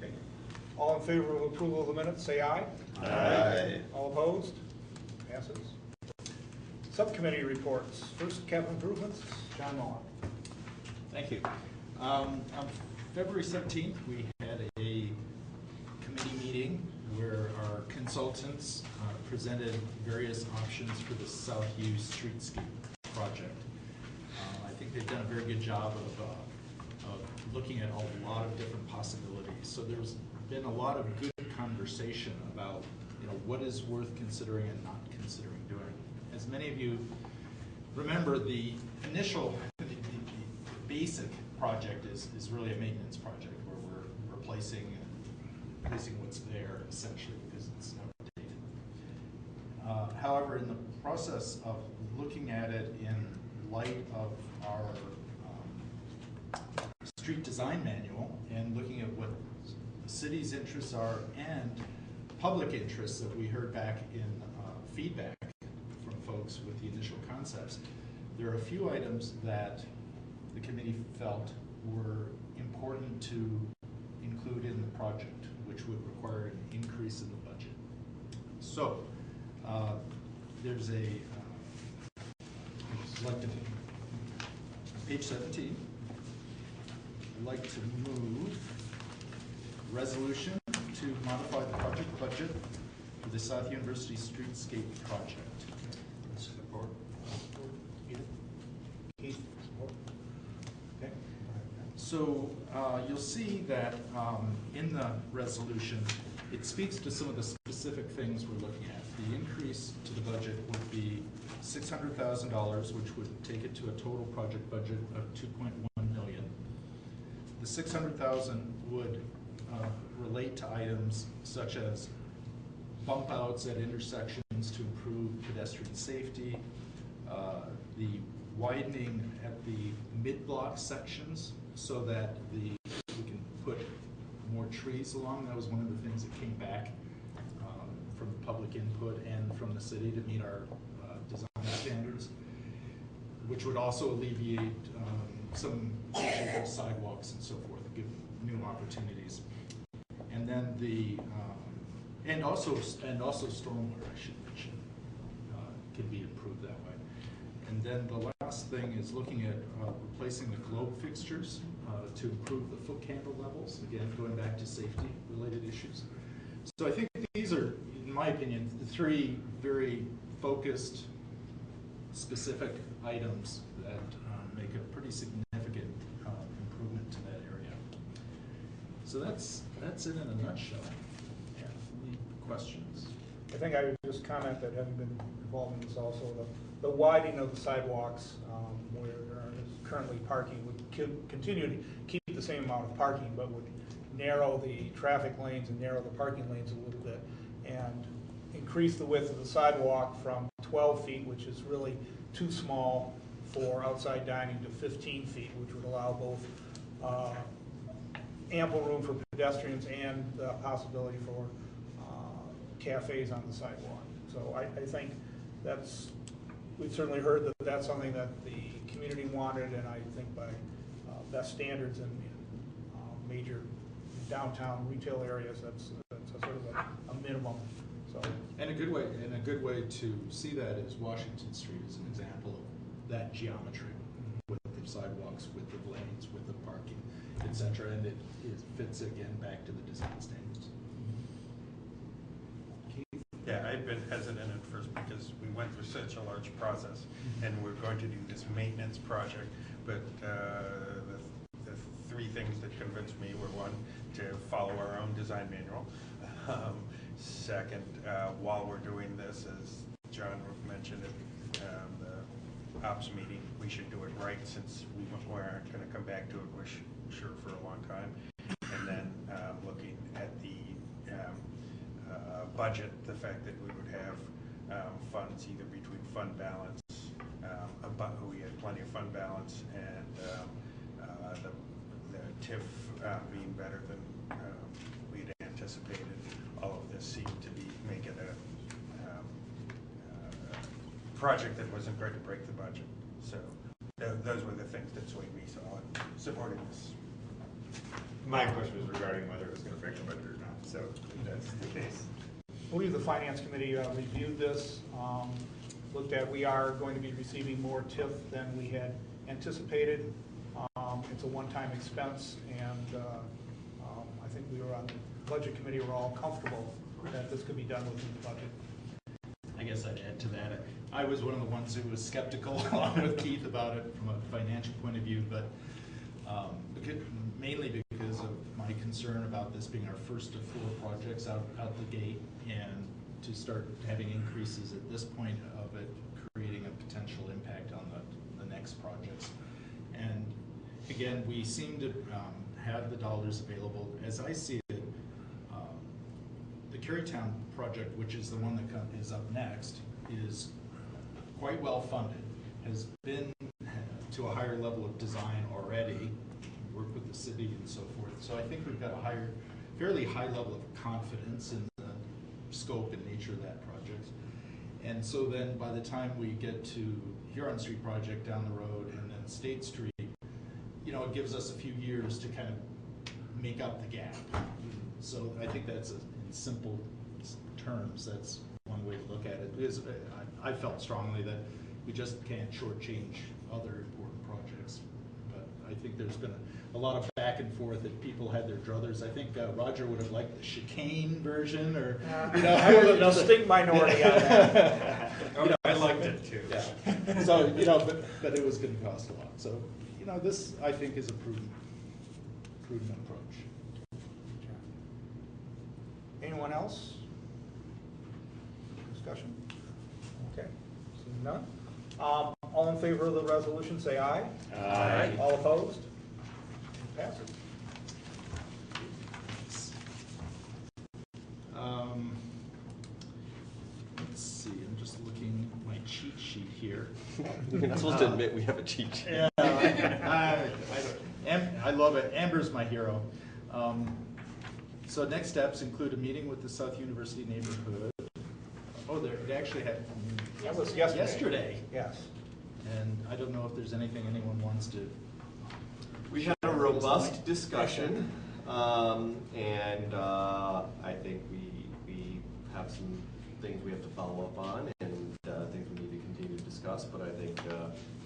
Okay. All in favor of approval of the minutes, say aye. Aye. All opposed? Passes. Subcommittee reports. First, capital improvements, John Mullen. Thank you. On February 17th, we had a committee meeting where our consultants presented various options for the South Hughes Streetscape project. I think they've done a very good job of looking at a lot of different possibilities. So there's been a lot of good conversation about, you know, what is worth considering and not considering doing. As many of you remember, the initial, the basic project is really a maintenance project where we're replacing what's there essentially because it's outdated. However, in the process of looking at it in light of our street design manual and looking at what the city's interests are and public interests that we heard back in feedback from folks with the initial concepts, there are a few items that the committee felt were important to include in the project, which would require an increase in the budget. So, there's a, I'd like to, page 17, I'd like to move resolution to modify the project budget for the South University Streetscape project. Support. Keith, support. Okay. So you'll see that in the resolution, it speaks to some of the specific things we're looking at. The increase to the budget would be $600,000, which would take it to a total project budget of $2.1 million. The $600,000 would relate to items such as bump outs at intersections to improve pedestrian safety, the widening at the mid-block sections so that we can put more trees along. That was one of the things that came back from the public input and from the city to meet our design standards, which would also alleviate some issues with sidewalks and so forth, give new opportunities. And then the and also stormwater, I should mention, can be improved that way. And then the last thing is looking at replacing the globe fixtures to improve the foot candle levels, again, going back to safety related issues. So I think these are, in my opinion, the three very focused, specific items that make a pretty significant improvement to that area. So that's it in a nutshell. Any questions? I think I would just comment that having been involved in this also, the widening of the sidewalks where there is currently parking would continue to keep the same amount of parking, but would narrow the traffic lanes and narrow the parking lanes a little bit and increase the width of the sidewalk from 12 feet, which is really too small for outside dining, to 15 feet, which would allow both ample room for pedestrians and the possibility for cafes on the sidewalk. So I think we've certainly heard that that's something that the community wanted, and I think by best standards in major downtown retail areas, that's sort of a minimum, so. And a good way to see that is Washington Street is an example of that geometry, width of sidewalks, width of lanes, width of parking, etc. And it fits again back to the design standards. Keith? Yeah, I've been hesitant at first because we went through such a large process and we're going to do this maintenance project, but the three things that convinced me were, one, to follow our own design manual. Second, while we're doing this, as John mentioned at the ops meeting, we should do it right since we aren't going to come back to it, we're sure, for a long time. And then looking at the budget, the fact that we would have funds either between fund balance, we had plenty of fund balance, and the TIF being better than we had anticipated. All of this seemed to make it a project that wasn't going to break the budget. So those were the things that swayed me, so I'm supporting this. My question was regarding whether it was going to break the budget or not, so if that's the case. I believe the Finance Committee reviewed this, looked at, we are going to be receiving more TIF than we had anticipated. It's a one-time expense, and I think we were on the Budget Committee, we're all comfortable that this could be done within the budget. I guess I'd add to that. I was one of the ones who was skeptical, along with Keith, about it from a financial point of view, but mainly because of my concern about this being our first of 4 projects out the gate, and to start having increases at this point of it creating a potential impact on the next projects. And again, we seem to have the dollars available. As I see it, the Carytown project, which is the one that is up next, is quite well funded, has been to a higher level of design already, work with the city and so forth. So I think we've got a fairly high level of confidence in the scope and nature of that project. And so then by the time we get to Huron Street project down the road and then State Street, it gives us a few years to kind of make up the gap. So I think that's, in simple terms, that's one way to look at it. Because I felt strongly that we just can't shortchange other important projects. But I think there's been a lot of back and forth that people had their druthers. I think Roger would have liked the chicane version, or I was a distinct minority on that. I liked it too. Yeah. So but it was going to cost a lot. So this, I think, is a prudent approach. Anyone else? Discussion? Okay, seeing none. All in favor of the resolution, say aye. Aye. All opposed? It passes. Let's see, I'm just looking at my cheat sheet here. You're not supposed to admit we have a cheat sheet. Yeah, I love it. Amber's my hero. So next steps include a meeting with the South University neighborhood. Oh, it actually had That was yesterday. Yes. And I don't know if there's anything anyone wants to. We had a robust discussion, and I think we have some things we have to follow up on, and things we need to continue to discuss. But I think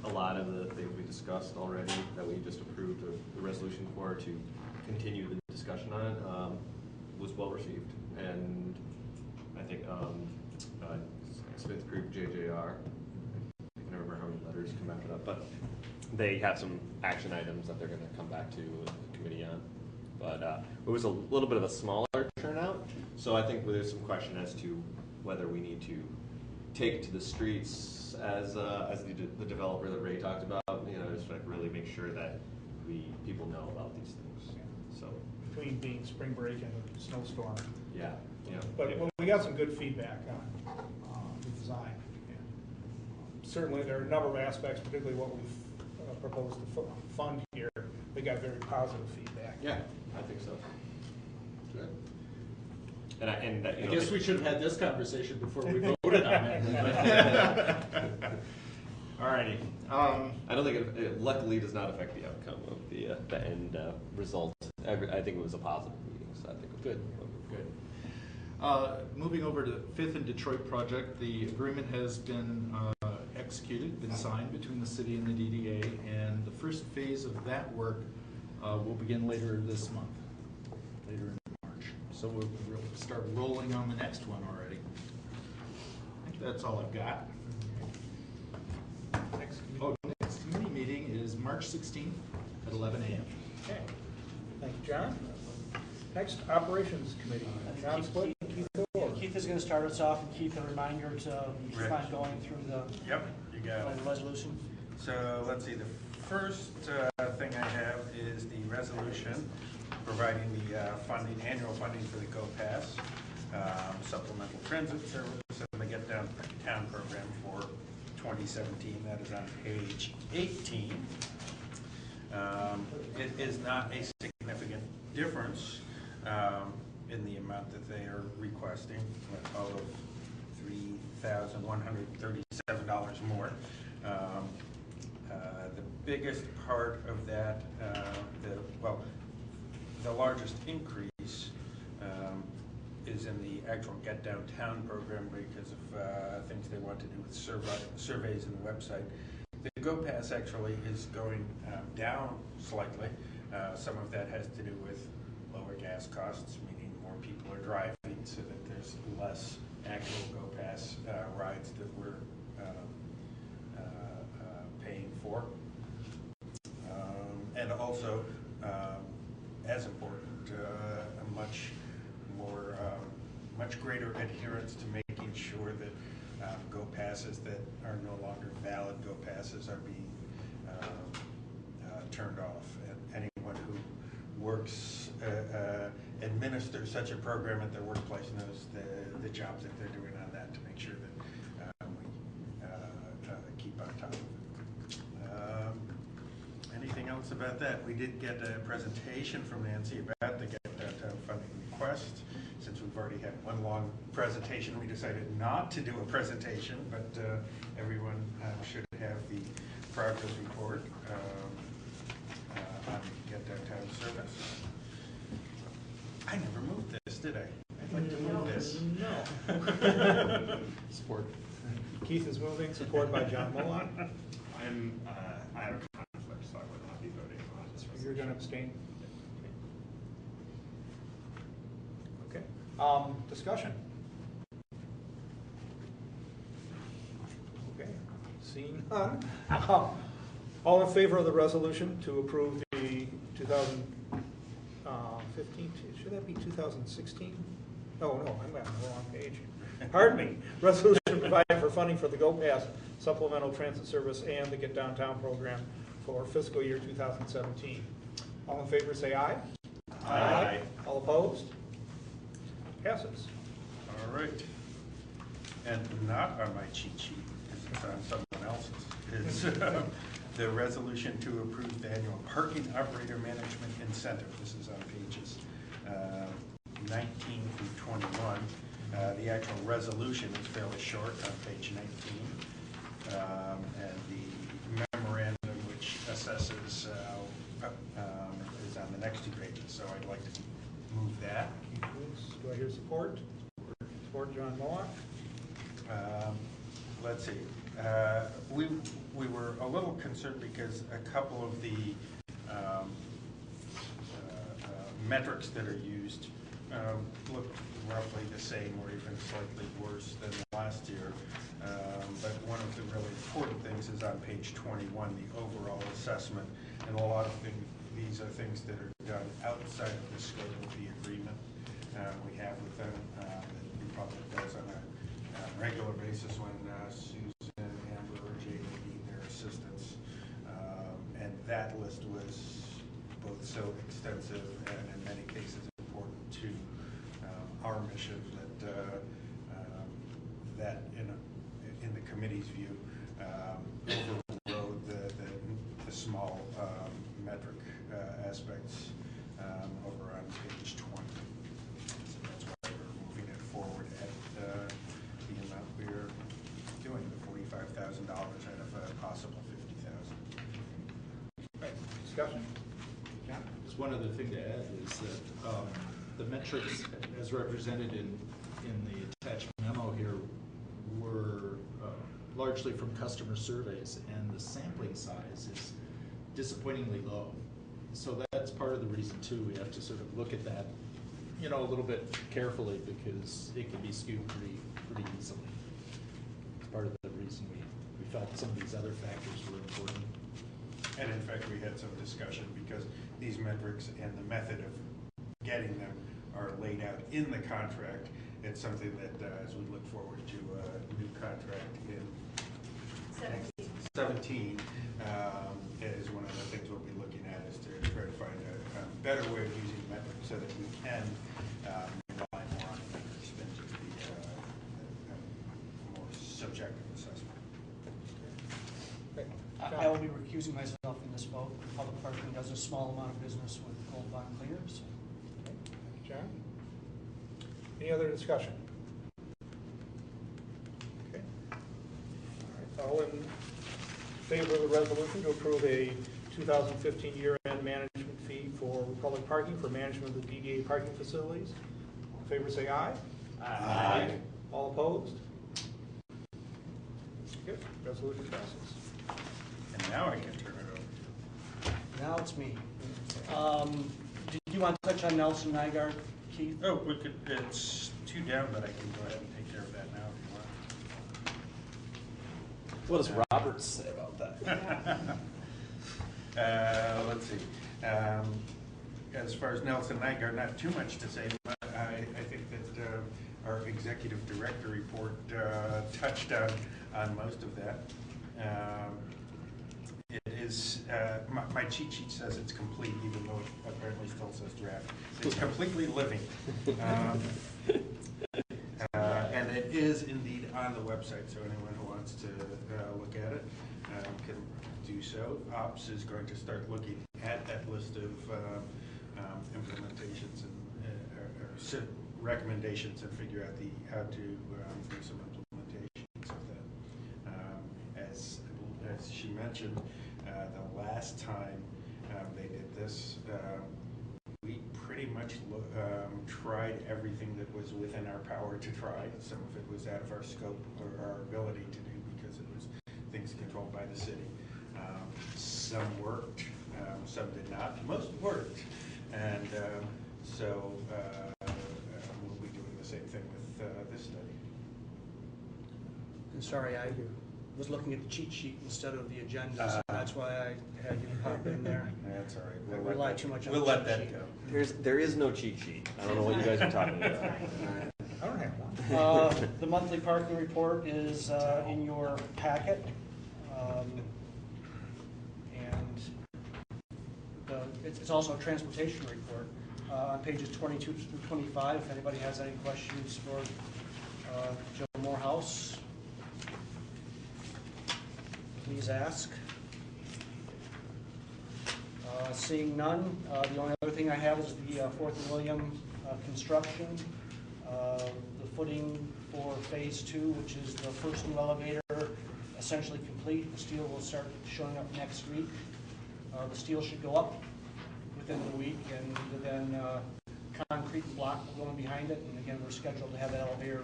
a lot of the things we discussed already that we just approved the resolution for to continue the discussion on it was well received, and I think Smith Group JJR. I can never remember how many letters come after that, but they have some action items that they're going to come back to the committee on. But it was a little bit of a smaller turnout, so I think there's some question as to whether we need to take it to the streets as the developer that Ray talked about. Just like really make sure that people know about these things. So Between being spring break and a snowstorm. yeah. But we got some good feedback on the design. And certainly there are a number of aspects, particularly what we've proposed to fund here. We got very positive feedback. Yeah, I think so. Good. I guess we should have had this conversation before we voted on it. All righty. I don't think it luckily does not affect the outcome of the end result. I think it was a positive meeting, so I think Good. Moving over to the 5th and Detroit project, the agreement has been executed, been signed between the city and the DDA, and the first phase of that work will begin later this month, later in March. So we'll start rolling on the next one already. I think that's all I've got. Next committee meeting is March 16th at 11 a.m. Okay, thank you, John. Next, Operations Committee. John Split, Keith Orr. Keith is gonna start us off, and Keith, a reminder to keep on going through the Yep, you got it. resolution. So let's see, the first thing I have is the resolution providing the funding, annual funding for the Go Pass, supplemental transit service, and the Get Downtown program for 2017. That is on page 18. It is not a significant difference in the amount that they are requesting, a total of $3,137 more. The biggest part of that, the largest increase is in the actual Get Downtown program because of things they want to do with surveys and the website. The Go Pass actually is going down slightly. Some of that has to do with lower gas costs, meaning more people are driving so that there's less actual Go Pass rides that we're paying for. And also, as important, a much greater adherence to making sure that Go Passes that are no longer valid Go Passes are being turned off. And anyone who works, administers such a program at their workplace knows the jobs that they're doing on that to make sure that we keep on top of it. Anything else about that? We did get a presentation from Nancy about the Get Downtown funding request. Since we've already had one long presentation, we decided not to do a presentation, but everyone should have the progress report on Get Downtown service. I never moved this, did I? I'd like to move this. No. Support. Keith is moving, supported by John Mullock. I have a conflict, so I would not be voting on this resolution. You're going to abstain? Okay. Discussion. Okay. Seeing none. All in favor of the resolution to approve the 2015, should that be 2016? Oh, no, I'm on the wrong page. Pardon me. Resolution providing for funding for the Go Pass supplemental transit service and the Get Downtown program for fiscal year 2017. All in favor say aye. Aye. All opposed? Passes. All right. And not on my cheat sheet, because it's on someone else's, is the resolution to approve the annual parking operator management incentive. This is on pages 19 through 21. The actual resolution is fairly short on page 19. And the memorandum which assesses is on the next two pages. So I'd like to move that. Do I hear support? Support John Mullock. Let's see. We were a little concerned because a couple of the metrics that are used looked roughly the same or even slightly worse than last year. But one of the really important things is on page 21, the overall assessment. And a lot of these are things that are done outside of the scope of the agreement we have with them. The Republic does on a regular basis when Susan, Amber, or Jay need their assistance. And that list was both so extensive and in many cases important to our mission that in the committee's view overrode the small metric aspects over on page 20. So that's why we're moving it forward at the amount we're doing, the $45,000 out of a possible $50,000. Right. Discussion? John? Just one other thing to add is that the metrics as represented in in the attached memo here were largely from customer surveys, and the sampling size is disappointingly low. So that's part of the reason too. We have to sort of look at that, a little bit carefully, because it can be skewed pretty easily. It's part of the reason we felt some of these other factors were important. And in fact, we had some discussion because these metrics and the method of getting them are laid out in the contract. It's something that, as we look forward to a new contract in 17, is one of the things we'll be looking at, is to try to find a better way of using metrics so that we can rely more on metrics than just the more subjective assessment. I will be recusing myself in this vote. Public parking does a small amount of business with Gold Bond cleaners. Okay. John? Any other discussion? Okay. All right. All in favor of the resolution to approve a 2015 year-end management fee for public parking for management of the DDA parking facilities? All in favor say aye. Aye. All opposed? Good. Resolution passes. And now I can turn it over. Now it's me. Did you want to touch on Nelson Nygaard, Keith? Oh, we could, it's 2 down, but I can go ahead and take care of that now if you want. What does Robert say about that? Let's see. As far as Nelson Nygaard, not too much to say, but I think that our executive director report touched on most of that. It is, my cheat sheet says it's complete, even though it apparently still says draft. It's completely living. And it is indeed on the website, so anyone who wants to look at it can do so. Ops is going to start looking at that list of implementations and recommendations and figure out how to do some implementations of that. As she mentioned, the last time they did this, we pretty much tried everything that was within our power to try. Some of it was out of our scope or our ability to do because it was things controlled by the city. Some worked, some did not. Most worked, and so we'll be doing the same thing with this study. I'm sorry, I was looking at the cheat sheet instead of the agenda, so that's why I had you pop in there. That's all right. I rely too much on We'll the let cheat that sheet. go. There is no cheat sheet. I don't know what you guys are talking about. I don't have one. The monthly parking report is in your packet. It's also a transportation report on pages 22 through 25. If anybody has any questions for Joe Morehouse, please ask. Seeing none, the only other thing I have is the 4th and William construction. The footing for phase 2, which is the first new elevator, essentially complete. The steel will start showing up next week. The steel should go up within the week, and then concrete block will go in behind it. And again, we're scheduled to have that elevator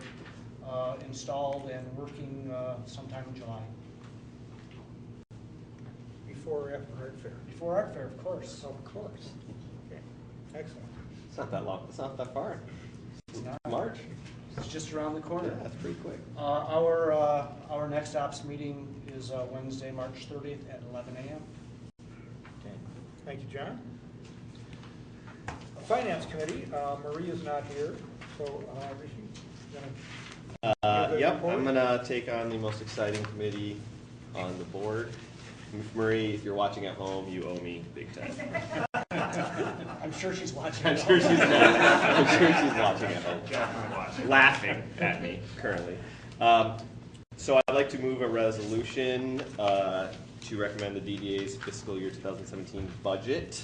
installed and working sometime in July. Before or after Art Fair? Before Art Fair, of course. Of course. Okay. Excellent. It's not that long. It's not that far. It's not. March. It's just around the corner. Yeah, that's pretty quick. Our next ops meeting is Wednesday, March 30th at 11 a.m. Okay. Thank you, John. Finance Committee, Marie is not here, so Rishi, you gonna give the Yep, report? I'm gonna take on the most exciting committee on the board. Marie, if you're watching at home, you owe me big time. I'm sure she's watching. I'm sure she's watching at home, laughing at me currently. So I'd like to move a resolution to recommend the DDA's fiscal year 2017 budget.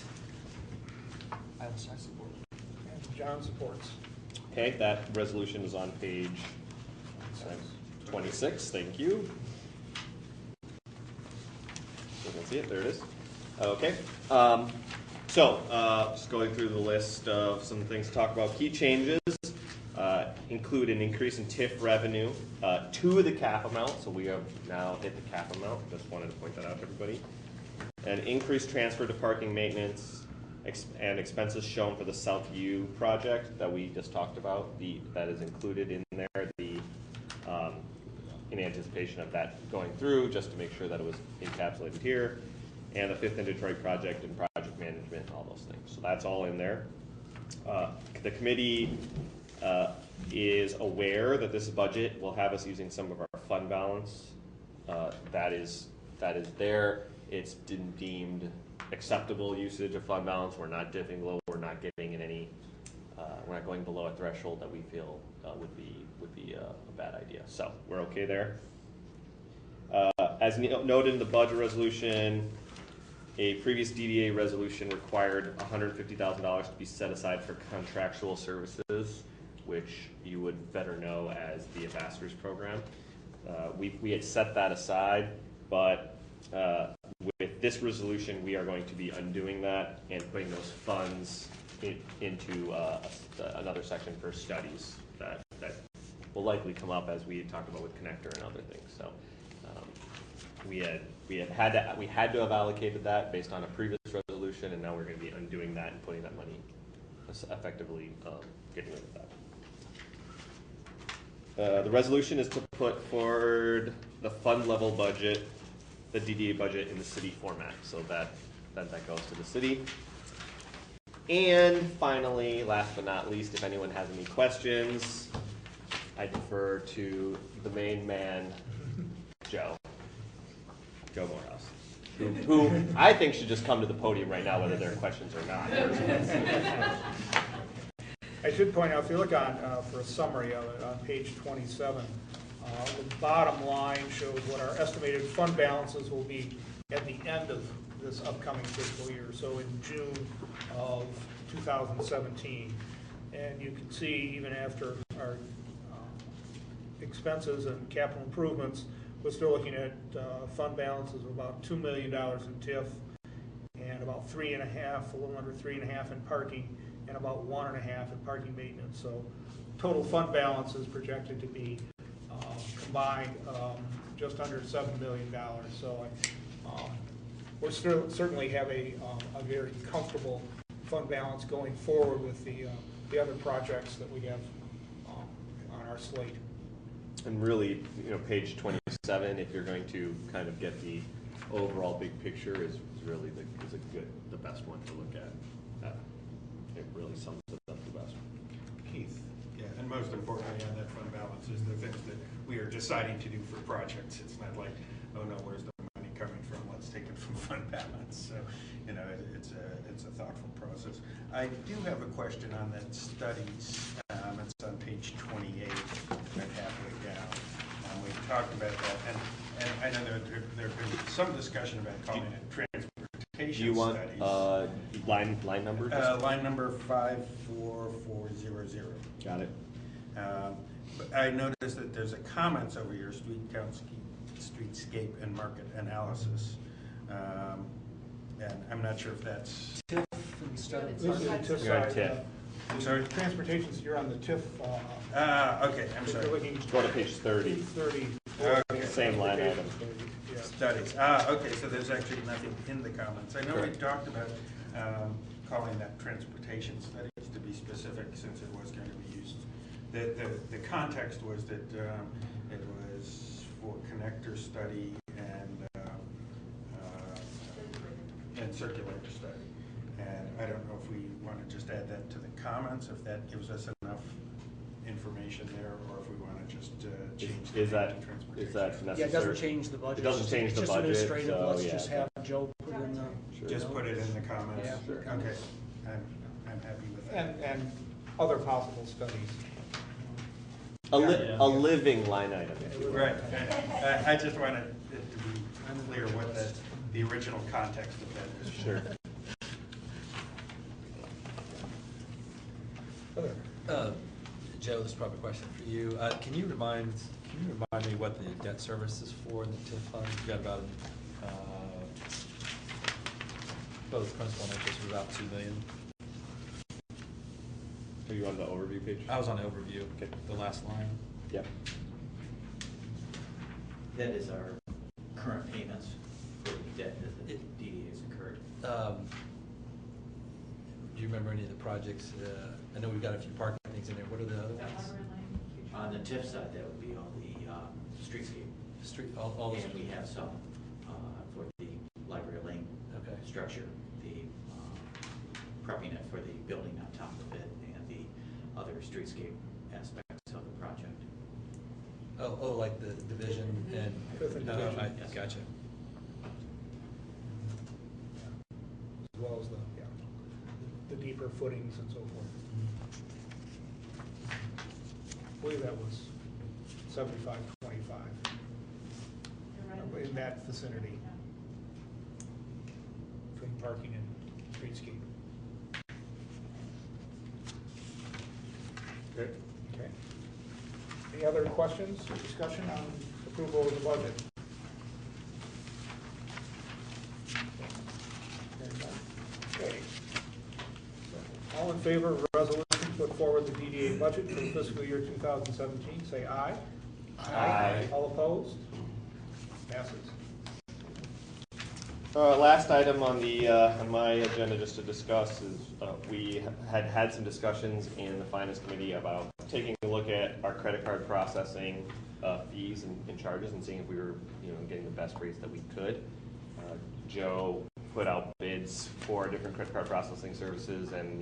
I will support. And John supports. Okay, that resolution is on page 26. Thank you. You can see it. There it is. Okay. So just going through the list of some things to talk about. Key changes. include an increase in TIF revenue to the cap amount, so we have now hit the cap amount. Just wanted to point that out to everybody. An increased transfer to parking maintenance and expenses shown for the South U project that we just talked about. That is included in there. In anticipation of that going through, just to make sure that it was encapsulated here, and the 5th and Detroit project and project management and all those things. So that's all in there. The committee is aware that this budget will have us using some of our fund balance. That is there. It's deemed acceptable usage of fund balance. We're not dipping low. We're not getting in any. We're not going below a threshold that we feel would be a bad idea. So we're okay there. As noted in the budget resolution, a previous DDA resolution required $150,000 to be set aside for contractual services, which you would better know as the ambassadors program. We had set that aside, but with this resolution, we are going to be undoing that and putting those funds into another section for studies that will likely come up as we talked about with Connector and other things. So we had to have allocated that based on a previous resolution, and now we're going to be undoing that and putting that money effectively getting rid of that. The resolution is to put forward the fund level budget, the DDA budget in the city format, so that goes to the city. And finally, last but not least, if anyone has any questions, I defer to the main man, Joe Morehouse, who I think should just come to the podium right now, whether there are questions or not. I should point out, if you look on, for a summary of it, on page 27, the bottom line shows what our estimated fund balances will be at the end of this upcoming fiscal year, so in June of 2017. And you can see, even after our expenses and capital improvements, we're still looking at fund balances of about $2 million in TIF, and about a little under 3.5 in parking, and about 1.5 in parking maintenance. So total fund balance is projected to be combined just under $7 million. So we certainly have a very comfortable fund balance going forward with the other projects that we have on our slate. And really, page 27, if you're going to kind of get the overall big picture, is really the best one to look at. It really sums it up the best. Keith, yeah, and most importantly on that fund balance is the things that we are deciding to do for projects. It's not like, oh no, where's the money coming from? Let's take it from fund balance. So, it's a thoughtful process. I do have a question on that studies. It's on page 28, right halfway down. We talked about that, and I know there's been some discussion about calling it transportation Do you want studies. line number? Line number 54400. Got it. But I noticed that there's a comments over here, streetscape and market analysis. And I'm not sure if that's TIF and studies. This is the TIF You're on side. TIF. I'm sorry? Transportation's, you're on the TIF. Okay, I'm if you're sorry. looking Go to page 30. 30. Okay. Same line item. Yeah. Studies. Okay, so there's actually nothing in the comments. I know we talked about calling that transportation studies to be specific, since it was going to be used. The context was that it was for connector study and circulator study. And I don't know if we want to just add that to the comments, if that gives us enough information there, or if we want to just change the Is that Yeah, necessary? it doesn't change the budget. It doesn't change the budget. It's just administrative. So, Let's yeah. just have Joe put in the. Sure. Just put it in the comments? Yeah. Sure. Okay, I'm happy with that. And other possible studies. A living line item. Right, I just wanted it to be clear what the original context of that is. Sure. Joe, this is probably a question for you. Can you remind me what the debt service is for in the TIF fund? You've got about both principal and interest of about $2 million. Are you on the overview page? I was on overview, Okay. the last line. Yep. That is our current payments for the debt that the DDA has incurred. Do you remember any of the projects? I know we've got a few parking things in there. What are the other ones? On the TIF side, that would be all the streetscape. All the And we have some for the Library Lane structure, the prepping it for the building on top of it, and the other streetscape aspects of the project. Oh, like the division and. Fifth and Division. Yes. Gotcha. As well as the deeper footings and so forth. I believe that was 75-25 in that vicinity between parking and streetscape. Good. Okay. Any other questions or discussion on approval of the budget? Okay. All in favor of resolution to put forward the DDA budget for the fiscal year 2017, say aye. Aye. All opposed? Passes. Last item on the on my agenda just to discuss is we had some discussions in the finance committee about taking a look at our credit card processing fees and charges and seeing if we were getting the best rates that we could. Joe put out bids for different credit card processing services, and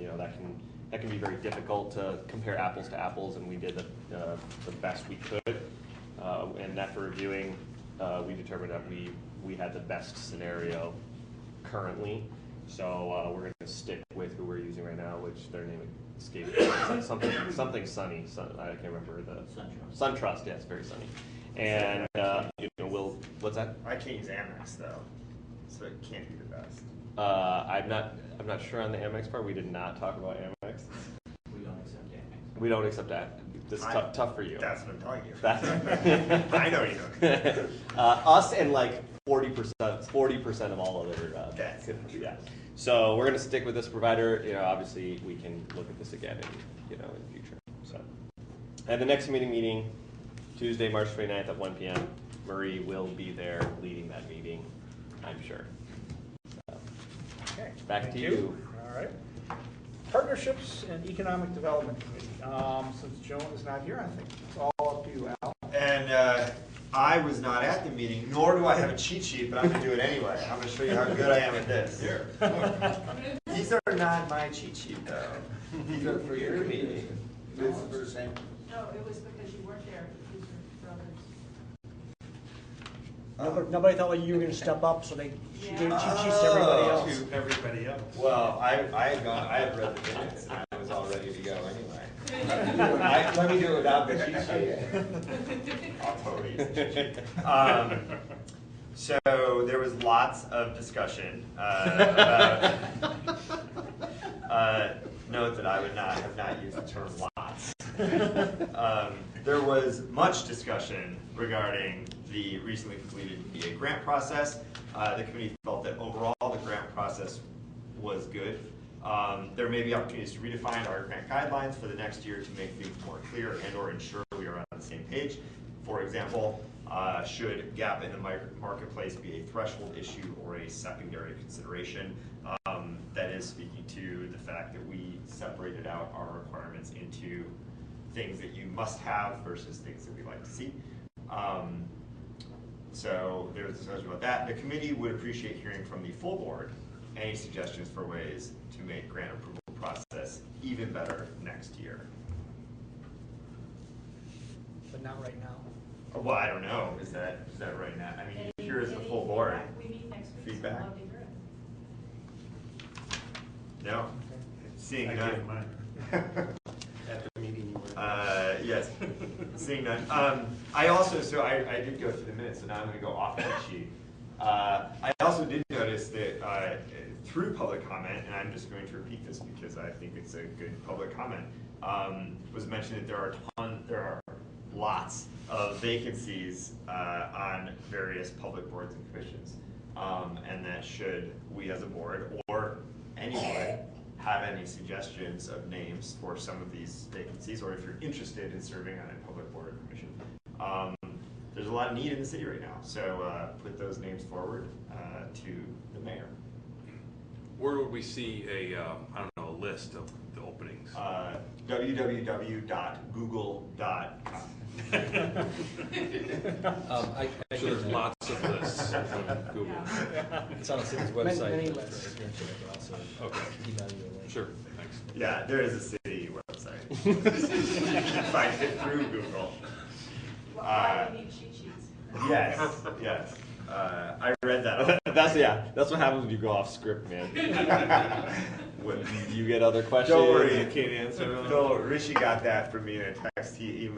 that can be very difficult to compare apples to apples, and we did the best we could. And after reviewing, we determined that we had the best scenario currently. So we're going to stick with who we're using right now, which their name escaped something Sunny. I can't remember the SunTrust. Yes, very sunny. And we'll what's that? I can't use Amex though, so it can't be the best. I'm not sure on the Amex part. We did not talk about Amex. We don't accept Amex. We don't accept that. This is tough for you. That's what I'm telling you. I know you don't. Us and like 40% of all other That's yeah. So we're going to stick with this provider. Obviously we can look at this again in the future. So, and the next meeting, Tuesday, March 29th at 1 p.m. Marie will be there leading that meeting, I'm sure. So, Okay. back Thank to you. All right. Partnerships and Economic Development Committee. Since Joan is not here, I think it's all up to you, Al. And I was not at the meeting, nor do I have a cheat sheet, but I'm going to do it anyway. I'm going to show you how good I am at this. Here. These are not my cheat sheet, though. These are for your meeting. This is for the same. No, it was because you weren't there. These are brothers. Nobody thought like you were going to step up, so they gave cheat sheets to everybody else. To everybody else. Well, I had read the minutes, and I was all ready to go anyway. Let me do it without the cheat sheet. I'll totally use the cheat sheet. So there was lots of discussion about. Note that I would have not used the term lots. There was much discussion regarding the recently completed DDA grant process. The committee felt that overall the grant process was good. There may be opportunities to redefine our grant guidelines for the next year to make things more clear and or ensure we are on the same page. For example, should gap in the marketplace be a threshold issue or a secondary consideration? That is speaking to the fact that we separated out our requirements into things that you must have versus things that we like to see. So there was discussion about that. The committee would appreciate hearing from the full board any suggestions for ways to make grant approval process even better next year. But not right now. Well, I don't know. Is that right now? I mean, here is the full board. We meet next week. Feedback? So I'd love to hear it. No. Seeing I none. gave mine. At the meeting you were. Yes. Seeing none. I did go through the minutes, so now I'm going to go off that sheet. I also did notice that through public comment, and I'm just going to repeat this because I think it's a good public comment, was mentioned that there are lots of vacancies on various public boards and commissions, and that should we as a board or any board have any suggestions of names for some of these vacancies, or if you're interested in serving on a public board or commission. There's a lot of need in the city right now, so put those names forward to the mayor. Where would we see a, I don't know, a list of the openings? www.google.com. I'm sure there's lots of lists from Google. It's on the city's Many- website. many but lists. if you're interested, I can also Okay. email you a link. Sure, thanks. Yeah, there is a city website. You can find it through Google. Why do we need cheat sheets? Yes, yes. I read that. That's what happens when you go off script, man. When you get other questions, Don't worry, you can't answer them. No, Rishi got that from me in a text. He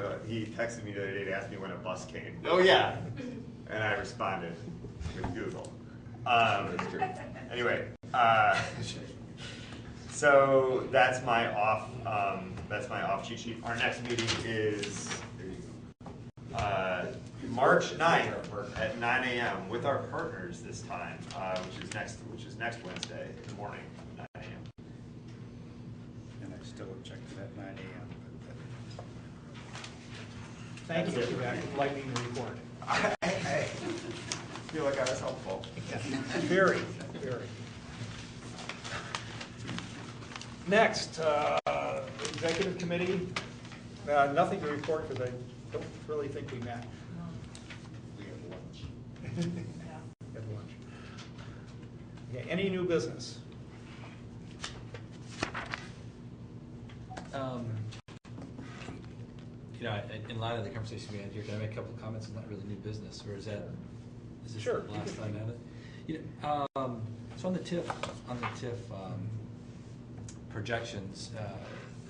texted me the other day to ask me when a bus came. Oh yeah. And I responded with Google. That's true. Anyway, so that's my off cheat sheet. Our next meeting is March 9th at 9 a.m. with our partners this time, which is next Wednesday in the morning, 9 a.m. And I still checked it at 9 a.m. Thank you for that enlightening report. I feel like I was helpful. Very, very. Next, executive committee. Nothing to report because I don't really think we met. We have lunch. Had lunch. Okay, any new business? In light of the conversation we had here, can I make a couple of comments on not really new business, or is this Sure. the last time at it? So on the TIF projections,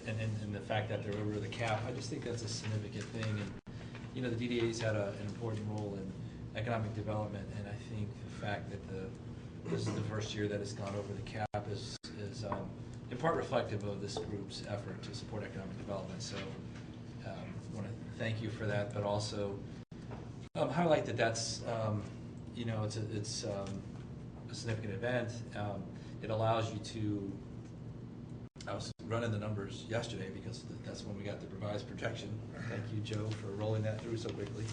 and the fact that they're over the cap, I just think that's a significant thing. And the DDA's had an important role in economic development, and I think the fact that this is the first year that it's gone over the cap is in part reflective of this group's effort to support economic development. So I want to thank you for that, but also highlight that that's it's a significant event. It allows you to. I was running the numbers yesterday because that's when we got the revised projection. Thank you, Joe, for rolling that through so quickly.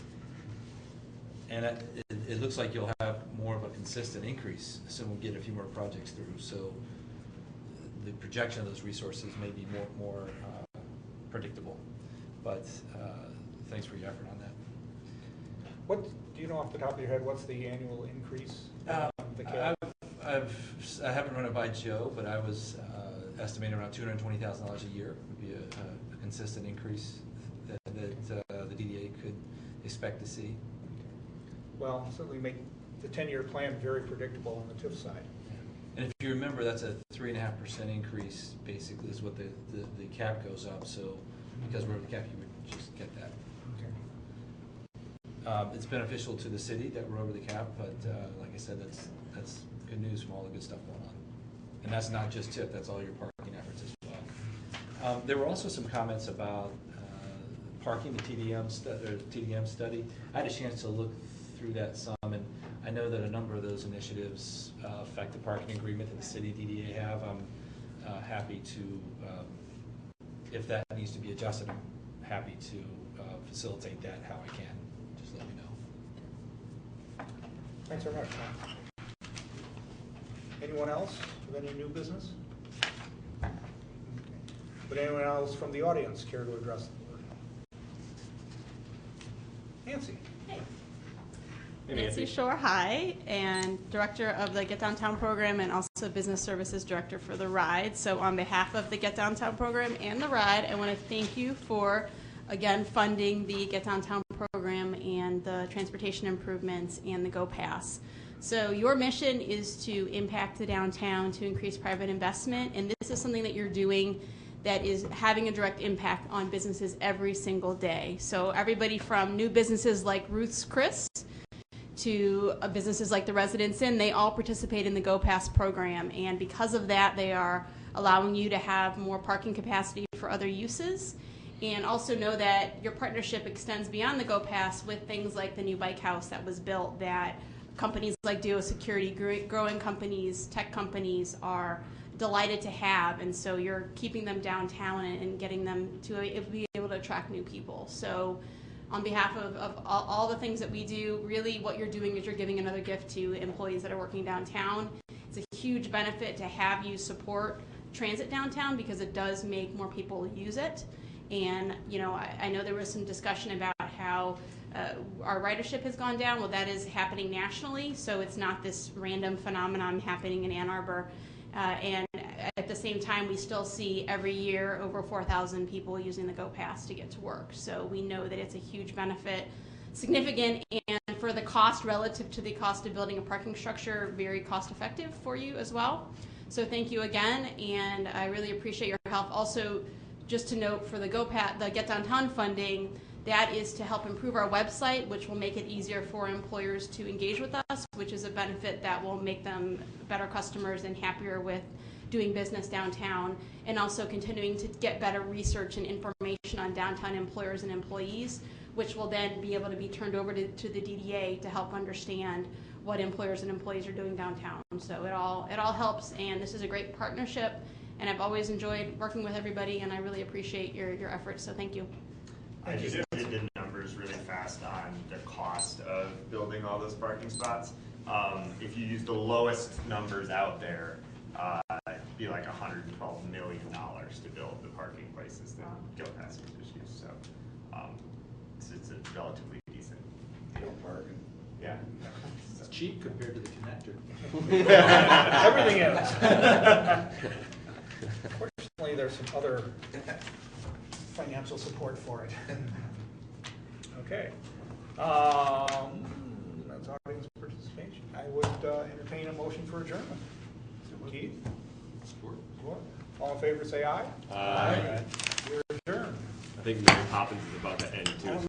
And it looks like you'll have more of a consistent increase, assuming we get a few more projects through. So the projection of those resources may be more predictable. But thanks for your effort on that. What do you know off the top of your head? What's the annual increase? The cap? I haven't run it by Joe, but I was estimating around $220,000 a year would be a consistent increase that the DDA could expect to see. Well, certainly make the 10-year plan very predictable on the TIF side. And if you remember, that's a 3.5% increase, basically, is what the cap goes up. So because we're over the cap, you would just get that. Okay. It's beneficial to the city that we're over the cap, but like I said, that's good news from all the good stuff going on. And that's not just TIF, that's all your parking efforts as well. There were also some comments about parking, the TDM study. I had a chance to look through that some, and I know that a number of those initiatives affect the parking agreement that the city DDA have. I'm happy to, if that needs to be adjusted, I'm happy to facilitate that how I can. Just let me know. Thanks very much, Tom. Anyone else with any new business? Okay. Would anyone else from the audience care to address the board? Nancy. Hey. Hey, Nancy Shore, hi, and Director of the Get Downtown program and also Business Services Director for the RIDE. So on behalf of the Get Downtown program and the RIDE, I want to thank you for, again, funding the Get Downtown program and the transportation improvements and the Go Pass. So your mission is to impact the downtown, to increase private investment, and this is something that you're doing that is having a direct impact on businesses every single day. So everybody from new businesses like Ruth's Chris to businesses like the Residence Inn, they all participate in the Go Pass program, and because of that, they are allowing you to have more parking capacity for other uses. And also know that your partnership extends beyond the Go Pass with things like the new bike house that was built, that companies like Duo Security, growing companies, tech companies are delighted to have, and so you're keeping them downtown and getting them to be able to attract new people. So on behalf of all the things that we do, really what you're doing is you're giving another gift to employees that are working downtown. It's a huge benefit to have you support transit downtown because it does make more people use it. And I know there was some discussion about how our ridership has gone down. Well, that is happening nationally, so it's not this random phenomenon happening in Ann Arbor. And at the same time, we still see every year over 4,000 people using the Go Pass to get to work. So we know that it's a huge benefit, significant, and for the cost relative to the cost of building a parking structure, very cost effective for you as well. So thank you again, and I really appreciate your help. Also, just to note for the Get Downtown funding, that is to help improve our website, which will make it easier for employers to engage with us, which is a benefit that will make them better customers and happier with doing business downtown, and also continuing to get better research and information on downtown employers and employees, which will then be able to be turned over to the DDA to help understand what employers and employees are doing downtown. So it all helps, and this is a great partnership, and I've always enjoyed working with everybody, and I really appreciate your efforts, so thank you. I just did the numbers really fast on the cost of building all those parking spots. If you use the lowest numbers out there, it'd be like $112 million to build the parking places that Go Pass users use. So it's a relatively decent deal. Bargain. Yeah. It's cheap compared to the connector. Everything is. Fortunately, there's some other financial support for it. Okay. That's audience participation. I would entertain a motion for adjournment. Keith? Support. All in favor, say aye. Aye. You're adjourned. I think Mary Poppins is about to end too.